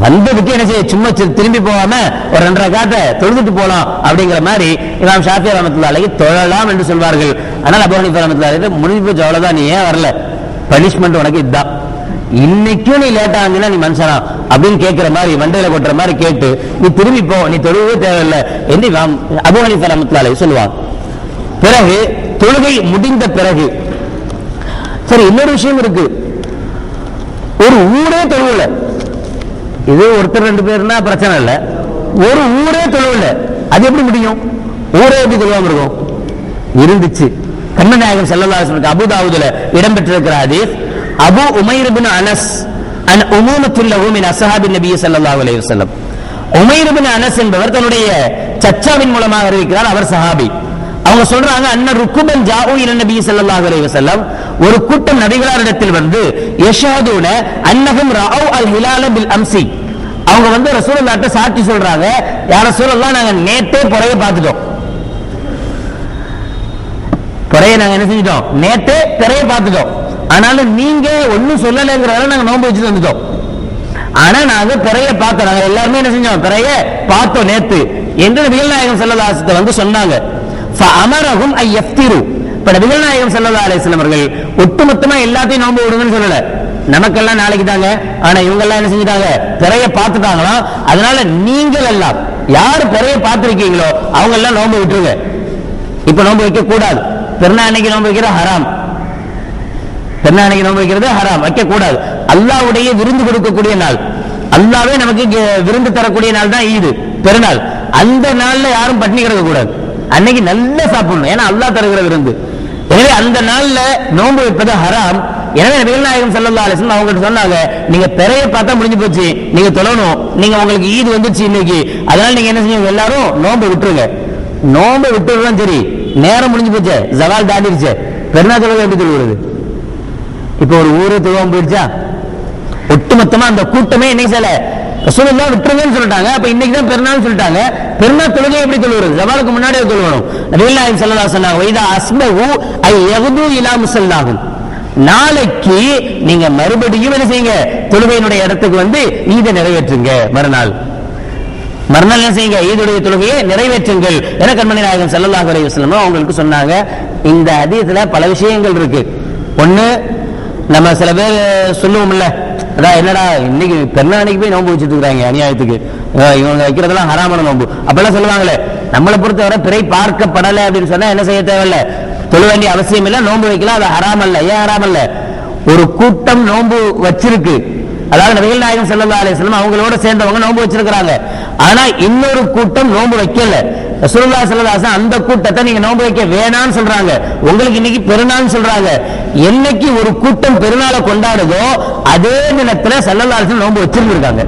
வந்ததுக்கு என்ன செய்ய, சும்மா திரும்பி போகாம ஒரு 2 ரக்காத்தை தொழுதுட்டு போலாம் அப்படிங்கிற மாதிரி இமாம் ஷாஃபி ரஹ்மத்துல்லாஹி அலைஹி தொழலாம் என்று சொல்வார்கள். ஆனால் அபூ ஹனீஃபா ரஹ்மத்துல்லாஹி அலைஹி முடிஞ்சு போச்சு, அவ்வளவுதான், நீ ஏன் வரல, பனிஷ்மெண்ட் உனக்கு இதுதான், இன்னைக்கும் நீ லேட்டா ஆகுதுன்னா நீ மனுஷனா அப்படின்னு கேட்கிற மாதிரி மண்டையில கொட்டுற மாதிரி கேட்டு நீ திரும்பி போ, நீ தொழுவே தேவையில்லை என்று அபூ ஹனீஃபா ரஹ்மத்துல்லாஹி அலைஹி சொல்லுவாங்க. பிறகு தொழுகை முடிந்த பிறகு சரி, இன்னொரு விஷயம் இருக்கு, ஒரு ஊரே தொழுவல, இது ஒருத்தர் 2 பேர்னா பிரச்சனை இல்லை, ஒரு ஊரே தொழுவல, அது எப்படி முடியும்? ஊரே எப்படி தொழுவாம இருக்கும்? இருந்துச்சு. கண்மநாயகம் ஸல்லல்லாஹு அலைஹி வஸல்லம் அபூதாவுதுல இடம்பெற்றிருக்கிற ஹதீஸ், அபூ உமைர் இப்னு அனஸ் அன் உமூமத்துல் லஹு மின் அஸ்ஹாபின் நபி ஸல்லல்லாஹு அலைஹி வஸல்லம். உமைர் இப்னு அனஸ் என்பவர் தன்னுடைய சச்சாவின் மூலமாக அறிவிக்கிறார், அவர் சஹாபி. அவங்க சொல்றாங்க, அன்ன ருக்குபன் ஜாஉ இல நபி ஸல்லல்லாஹு அலைஹி வஸல்லம், ஒரு கூட்டம் நபிகளாரிடத்தில் வந்து யஷஹதுன அன்னஹும் ரஅவ் அல் ஹிலால பில் அம்சி, அவங்க வந்து ரசூலுல்லாஹ்ட்ட சாட்சி சொல்றாங்க, யா ரசூலல்லாஹ் நாங்க நேத்தே பொறைய பார்த்துட்டோம், பொறைய நாங்க என்ன செஞ்சிட்டோம், நேத்தே பிறைய பார்த்துட்டோம். ஆனாலும் நீங்க ஒன்னும் சொல்லலைங்கிறதால நாங்க நோன்பு வச்சுட்டு வந்துட்டோம். ஆனா நாங்க பிறைய பார்த்தோம், நாங்க எல்லாருமே என்ன செஞ்சோம், பிறைய பார்த்தோம் நேத்து என்று நபிகள் நாயகம் ஸல்லல்லாஹு அலைஹி வஸல்லம் வந்து சொன்னாங்க. ஃபஅமரஹும் ஐ யஃப்திரு. இப்ப நபிகள் நாயகம் ஸல்லல்லாஹு அலைஹி வஸல்லம் அவர்கள் ஒட்டுமொத்தமா எல்லாத்தையும் நோன்பு விடுங்கன்னு சொல்லல. நமக்கெல்லாம் நாளைக்கு தாங்க, ஆனா இவங்க எல்லாம் என்ன செஞ்சிட்டாங்க, பிறைய பார்த்துட்டாங்களாம். அதனால நீங்கள் எல்லாம் யாரு பிறைய பார்த்திருக்கீங்களோ அவங்க எல்லாம் நோன்பு விட்டுருங்க. இப்ப நோன்பு வைக்க கூடாது. பெருநாள் அன்னைக்கு நோன்பு வைக்கிறது ஹராம். பெருநாள் அன்னைக்கு நோன்பு வைக்கிறது ஹராம், வைக்க கூடாது. அல்லாஹ்வுடைய விருந்து கொடுக்கக்கூடிய நாள், அல்லாஹ்வே நமக்கு விருந்து தரக்கூடிய நாள் தான் ஈது பெருநாள். அந்த நாள்ல யாரும் பட்டினி கிடக்க கூடாது, அன்னைக்கு நல்லா சாப்பிடணும், ஏன்னா அல்லாஹ் தருகிற விருந்து. எனவே அந்த நாள்ல நோன்பு வைப்பது ஹராம். எனவே நபிகள் நாயகம் ஸல்லல்லாஹு அலைஹி வஸல்லம் அவங்க சொன்னாங்க, நீங்க பிறைய பார்த்தா முடிஞ்சு போச்சு, நீங்க தொழணும், நீங்க உங்களுக்கு ஈது வந்துச்சு இன்னைக்கு, அதனால நீங்க என்ன செய்யுங்க, எல்லாரும் நோன்பு விட்டுருங்க. நோன்பு விட்டுறதுதான் சரி, நேரம் முடிஞ்சு போச்சு, ஜவால் தாண்டிருச்சு, பெருநாள் தொழுகை எப்படி தொழுகிறது? இப்ப ஒரு ஊரே தொழுவாம போயிடுச்சா? ஒட்டுமொத்தமா அந்த கூட்டமே இன்னைக்கு சில ரசூலுல்லாஹ் விட்டுருங்கன்னு சொல்லிட்டாங்க. அப்ப இன்னைக்கு தான் பெருநாள் சொல்லிட்டாங்க. பெருநாள் தொழுகை எப்படி தொழுகிறது? ஜவாலுக்கு முன்னாடியே தொழுகணும். நபிகள் நாயகம் ஸல்லல்லாஹு அலைஹி வஸல்லம் வைதா அஸ்பஹு ஐ யகுது இலா முஸல்லாஹும், நாளைக்கு நீங்க மறுபடியும் என்ன செய்யுங்க, தொழுகையினுடைய இடத்துக்கு வந்து ஈதை நிறைவேற்றுங்க. மறுநாள் என்ன செய்யுங்க, ஈதுடைய தொழுகையை நிறைவேற்றுங்கள் என கண்மணி நாயகம் ஸல்லல்லாஹு அலைஹி வஸல்லம் அவங்களுக்கு சொன்னாங்க. இந்த ஹதீஸ்ல பல விஷயங்கள் இருக்கு. ஒண்ணு, நம்ம சில பேர் சொல்லுவோம்ல, அதான் என்னடா இன்னைக்கு பெருநாளைக்கு போய் நோன்பு வச்சுட்டு இருக்காங்க அநியாயத்துக்கு, இவங்க வைக்கிறதெல்லாம் ஹராமான நோன்பு அப்பெல்லாம் சொல்லுவாங்களே. நம்மளை பொறுத்தவரை பிறை பார்க்கப்படலை அப்படின்னு சொன்னா என்ன செய்ய தேவையில்லை, தொழ வேண்டிய அவசியம் இல்லை, நோன்பு வைக்கலாம், அது ஹராம் அல்ல. ஏன் ஹராம் அல்ல? ஒரு கூட்டம் நோன்பு வச்சிருக்கு, அதாவது நபிகள் நாயகம் ஸல்லல்லாஹு அலைஹி வஸல்லம் அவங்களோட சேர்ந்தவங்க நோன்பு வச்சிருக்காங்க. ஆனா இன்னொரு கூட்டம் நோன்பு வைக்கல. ரசூலுல்லாஹி ஸல்லல்லாஹு அலைஹி வஸல்லம் அந்த கூட்டத்தை நீங்க நோன்பு வைக்க வேணாம்னு சொல்றாங்க, உங்களுக்கு இன்னைக்கு பெருநாள் சொல்றாங்க. என்னைக்கு ஒரு கூட்டம் பெருநாளை கொண்டாடுதோ அதே தினத்துல ஸல்லல்லாஹு அலைஹி வஸல்லம் நோன்பு வச்சிருக்காங்க.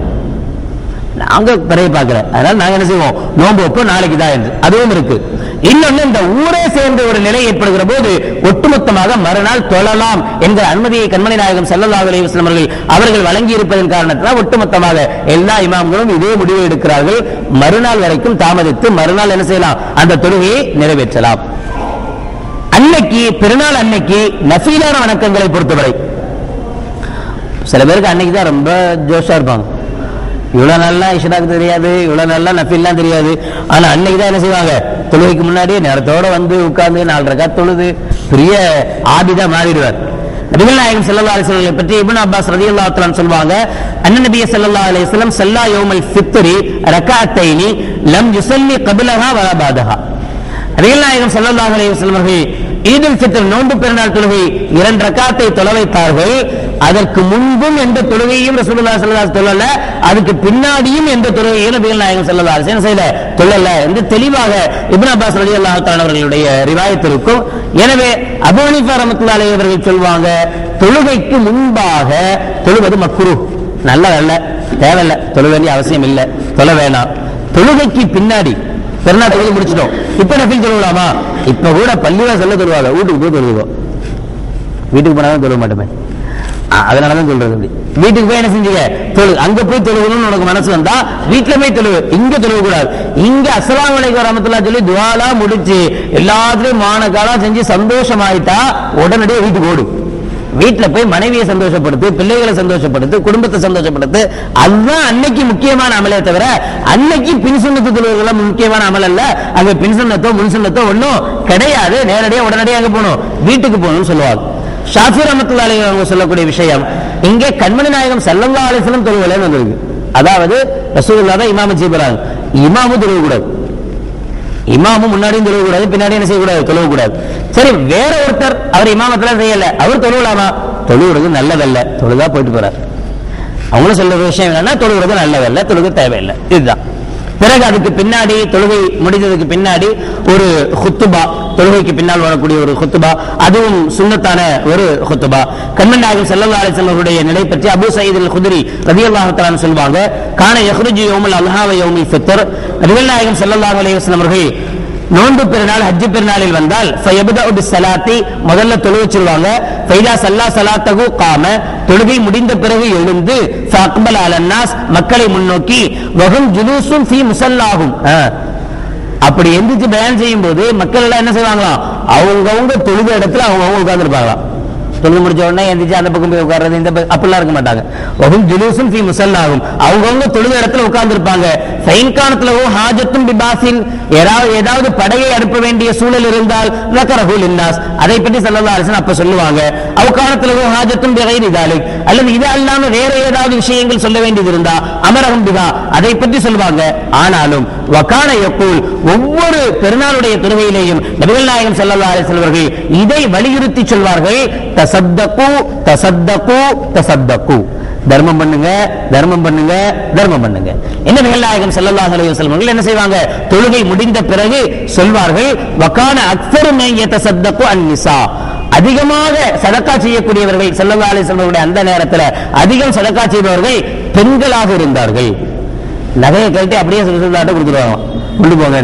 நாங்க பிறைய பார்க்கல, அதனால நாங்க என்ன செய்வோம், நோன்பு வைப்போம் நாளைக்கு தான் என்று. அதுவும் இருக்கு. இன்னொன்னு, இந்த ஊரே சேர்ந்த ஒரு நிலை ஏற்படுகிற போது ஒட்டுமொத்தமாக மறுநாள் தொழலாம் என்கிற அனுமதியை கண்மணி நாயகம் ஸல்லல்லாஹு அலைஹி வஸல்லம் அவர்கள் வழங்கி இருப்பதன் காரணத்தினால் ஒட்டுமொத்தமாக எல்லா இமாம்களும் இதே முடிவை எடுக்கிறார்கள். மறுநாள் வரைக்கும் தாமதித்து மறுநாள் என்ன செய்யலாம், அந்த தொழுகையை நிறைவேற்றலாம். அன்னைக்கு பெருநாள் அன்னைக்கு நஃபீலான வணக்கங்களை பொறுத்தவரை சில பேருக்கு அன்னைக்கு தான் ரொம்ப ஜோஷா இருப்பாங்க. இவ்வளவு நல்லா இஷராக்கு தெரியாது, இவ்வளவு நல்லா நஃபில்லாம் தெரியாது, ஆனா அன்னைக்கு தான் என்ன செய்வாங்க, தொழுகைக்கு முன்னாடியே நேரத்தோட வந்து உட்கார்ந்து 4 ரக்காத் தொழுது பெரிய ஆபிதா மாறிடுவார். நபிகள் நாயகம் ஸல்லல்லாஹு அலைஹி வஸல்லம் பற்றி இப்னு அப்பாஸ் ரலியல்லாஹு தஆலா சொல்வாங்க, அன்ன நபிய ஸல்லல்லாஹு அலைஹி வஸல்லம் ஸல்லா யௌமல் ஃபித்ரி ரக்அத்தைனி லம் யுஸல்லி கப்லஹா வலா பாதஹா. நபிகள் நாயகம் ஸல்லல்லாஹு அலைஹி வஸல்லம் அவர்கள் ஈதுல் ஃபித்ர் நோன்பு பெருநாள் தொழுகை 2 ரக்காத்தை தொழ வைத்தார்கள். அதற்கு முன்பும் எந்த தொழுகையும் ரசூலுல்லாஹி ஸல்லல்லாஹு அலைஹி வஸல்லம் தொழல, அதுக்கு பின்னாடியும் எந்த தொழுகையும் நபிகள் நாயகம் ஸல்லல்லாஹு அலைஹி வஸல்லம் செய்யல, தொழல என்று தெளிவாக இப்னு அப்பாஸ் ரலியல்லாஹு தஆலா அவர்களுடைய ரிவாயத் இருக்கும். எனவே அபூ ஹனீஃபா ரஹ்மத்துல்லாஹி அலைஹி அவர்கள் சொல்வாங்க, தொழுகைக்கு முன்பாக தொழுவது மக்ரூஹ், நல்ல தேவையில்லை, தொழ வேண்டிய அவசியம் இல்லை, தொழ வேணாம். தொழுகைக்கு பின்னாடி பெருநாள் தொழுகை முடிச்சிட்டோம், இப்ப நஃபில் தொழுவலாமா? இப்ப கூட பள்ளியில சொல்ல தொழுவாங்க, வீட்டுக்கு போய் தொழுவோம், வீட்டுக்கு போனாலும் தொழுவ மாட்டோமே, அதனாலதான் சொல்றது. வீட்டுக்கு போய் என்ன செஞ்சீங்க, தொழு, அங்க போய் தொழுகணும்னு உனக்கு மனசு வந்தா வீட்டுல போய் தொழுவு, இங்க தொழுவ கூடாது. இங்க அஸ்ஸலாமு அலைக்கும் வரஹ்மத்துல்லாஹி சொல்லி துஆலா முடிச்சு எல்லாத்துலயும் மானகாலா செஞ்சு சந்தோஷமாயிட்டா உடனடியே வீட்டுக்கு ஓடு. வீட்டுல போய் மனைவியை சந்தோஷப்படுத்து, பிள்ளைகளை சந்தோஷப்படுத்து, குடும்பத்தை சந்தோஷப்படுத்து, அதுதான் அன்னைக்கு முக்கியமான அமலே தவிர அன்னைக்கு பின் சுன்னத்து தொழுகைகள் முக்கியமான அமல் அல்ல. அங்க பின் சுன்னத்தோ முன் சுன்னத்தோ ஒன்னும் கிடையாது. நேரடியா உடனடியாக அங்க போகணும், வீட்டுக்கு போகணும்னு சொல்லுவாங்க. ஷாஃபி ரஹ்மத்துல்லாஹி அலைஹி அவங்க சொல்லக்கூடிய விஷயம், இங்கே கண்மணி நாயகம் ஸல்லல்லாஹு அலைஹி வஸல்லம் தொழுவலைன்னு வந்திருக்கு. அதாவது ரசூலுல்லாஹ் தான் இமாம் செய்யறாங்க, இமாமும் தொழுவக்கூடாது, இமாமும் முன்னாடியும் தொழுவக்கூடாது, பின்னாடி என்ன செய்யக்கூடாது, தொழுவக்கூடாது. சரி, வேற ஒருத்தர் அவர் இமாமத்துல செய்யல, அவர் தொழுவலாமா? தொழுவுறது நல்லதல்ல, தொழுதா போயிட்டு போறார். அவங்களும் சொல்ற விஷயம் என்னன்னா, தொழுவுறது நல்லதல்ல, தொழுக தேவையில்லை, இதுதான். பிறகு அதுக்கு பின்னாடி தொழுகை முடிந்ததுக்கு பின்னாடி ஒரு குத்துபா, தொழுகைக்கு பின்னால் வரக்கூடிய ஒரு குத்துபா, அதுவும் சுன்னத்தான ஒரு குத்துபா. கண்மணி நாயகம் ஸல்லல்லாஹு அலைஹி வஸல்லம் அவருடைய நிலை பற்றி அபூ சயீத் அல் குத்ரி ரலியல்லாஹு தஆலா சொல்வாங்க, கான யஹ்ருஜு யௌமுல் அல்ஹா வ யௌமுல் ஃபித்ர். நபிகள் நாயகம் ஸல்லல்லாஹு அலைஹி வஸல்லம் அவர்கள் நோன்பு பெருநாள் ஹஜ் பெருநாளில் வந்தால் ஃபயப்தஉ பிஸ்ஸலாத்தி, முதல்ல தொழுகை சொல்வாங்க. ஃபைதா ஸல்லா ஸலாத்தஹு காம, தொழுகை முடிந்த பிறகு எழுந்து ஃபஅக்பல அலன்னாஸ், மக்களை முன்னோக்கி வஹும் ஜுலூசுன் ஃபீ முஸல்லாஹும், அப்படி எந்திரிச்சு பயான் செய்யும் போது மக்கள் எல்லாம் என்ன செய்வாங்களாம், அவங்கவுங்க தொழுகை இடத்துல அவங்கவுங்க உட்கார்ந்துருப்பாங்களாம். தொழுது முடிச்ச உடனே எந்திரிச்சு அந்த பக்கம் போய் உட்கார்றது, இந்த அப்படிலாம் இருக்க மாட்டாங்க. ஒஹும் ஜுலூசுன் ஃபீ முஸல்லாஹும், அவங்கவங்க தொழுத இடத்துல உட்கார்ந்து இருப்பாங்க. ஃபைன் கானத்லஹு ஹாஜத்துன் பிபாஸின், ஏதாவது படையை அனுப்ப வேண்டிய சூழல் இருந்தால் ذكره للناس, அதை பற்றி ஸல்லல்லாஹு அலைஹி வஸல்லம் அப்ப சொல்லுவாங்க. அவ் கானத்லஹு ஹாஜத்துன் பிகைரி ذلك, அல்லது இது அல்லாம வேற ஏதாவது விஷயங்கள் சொல்ல வேண்டியது இருந்தா அமரஹும் பிஹா, அதை பற்றி சொல்வாங்க. ஆனாலும் வகான யகூல், ஒவ்வொரு பெருநாளுடைய தொழுகையிலேயும் நபிகள் நாயகம் ஸல்லல்லாஹு அலைஹி வஸல்லம் அவர்கள் இதை வலியுறுத்தி சொல்வார்கள். தஸத்தகு தஸத்தகு தஸத்தகு, தர்மம் பண்ணுங்க, தர்மம் பண்ணுங்க, தர்மம் பண்ணுங்க. என்ன நபிகள் நாயகம் ஸல்லல்லாஹு அலைஹி வஸல்லம் அவர்கள் என்ன செய்வாங்க, தொழுகை முடிந்த பிறகு சொல்வார்கள், வகான அக்ஸரு மன் யதஸத்தகு அன்-நிஸா, அதிகமாக சதக்கா செய்யக்கூடியவர்கள் ஸல்லல்லாஹு அலைஹி வஸல்லம் அவருடைய அந்த நேரத்தில் அதிகம் சதக்கா செய்பவர்கள் பெண்களாக இருந்தார்கள். நகையை கழட்டி அப்படியே சொல்லிட்டு கொடுத்துருவாங்க, கொண்டு போங்க.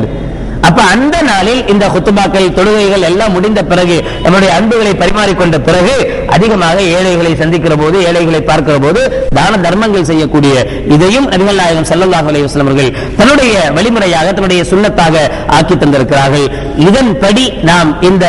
அப்ப அந்த நாளில் இந்த குத்துபாக்கள் தொழுகைகள் எல்லாம் முடிந்த பிறகு நம்முடைய அன்புகளை பரிமாறிக்கொண்ட பிறகு அதிகமாக ஏழைகளை சந்திக்கிற போது, ஏழைகளை பார்க்கிற போது தான தர்மங்கள் செய்யக்கூடிய இதையும் நபிகள் நாயகம் ஸல்லல்லாஹு அலைஹி வஸல்லம் அவர்கள் தன்னுடைய வழிமுறையாக, தன்னுடைய சுன்னத்தாக ஆக்கி தந்திருக்கிறார்கள். இதன்படி நாம் இந்த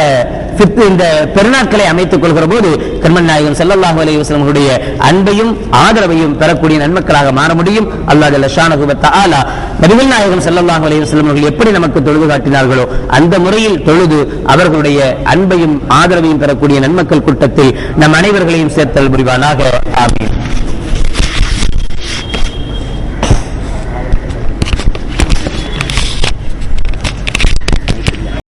பெருநாட்களை அமைத்துக் கொள்கிற போது கண்மன் நாயகம் ஸல்லல்லாஹு அலைஹி வஸல்லம் அவருடைய அன்பையும் ஆதரவையும் பெறக்கூடிய நன்மக்களாக மாற முடியும். அல்லாஹ் ஜல்ல ஷானஹு வ தஆலா நபிகள் நாயகம் ஸல்லல்லாஹு அலைஹி வஸல்லம் அவர்கள் எப்படி நமக்கு தொழுது காட்டினார்களோ அந்த முறையில் தொழுது அவர்களுடைய அன்பையும் ஆதரவையும் பெறக்கூடிய நன்மக்கள் கூட்டத்தில் நம் அனைவர்களையும் சேர்த்தல் புரிவானாக. ஆமீன்.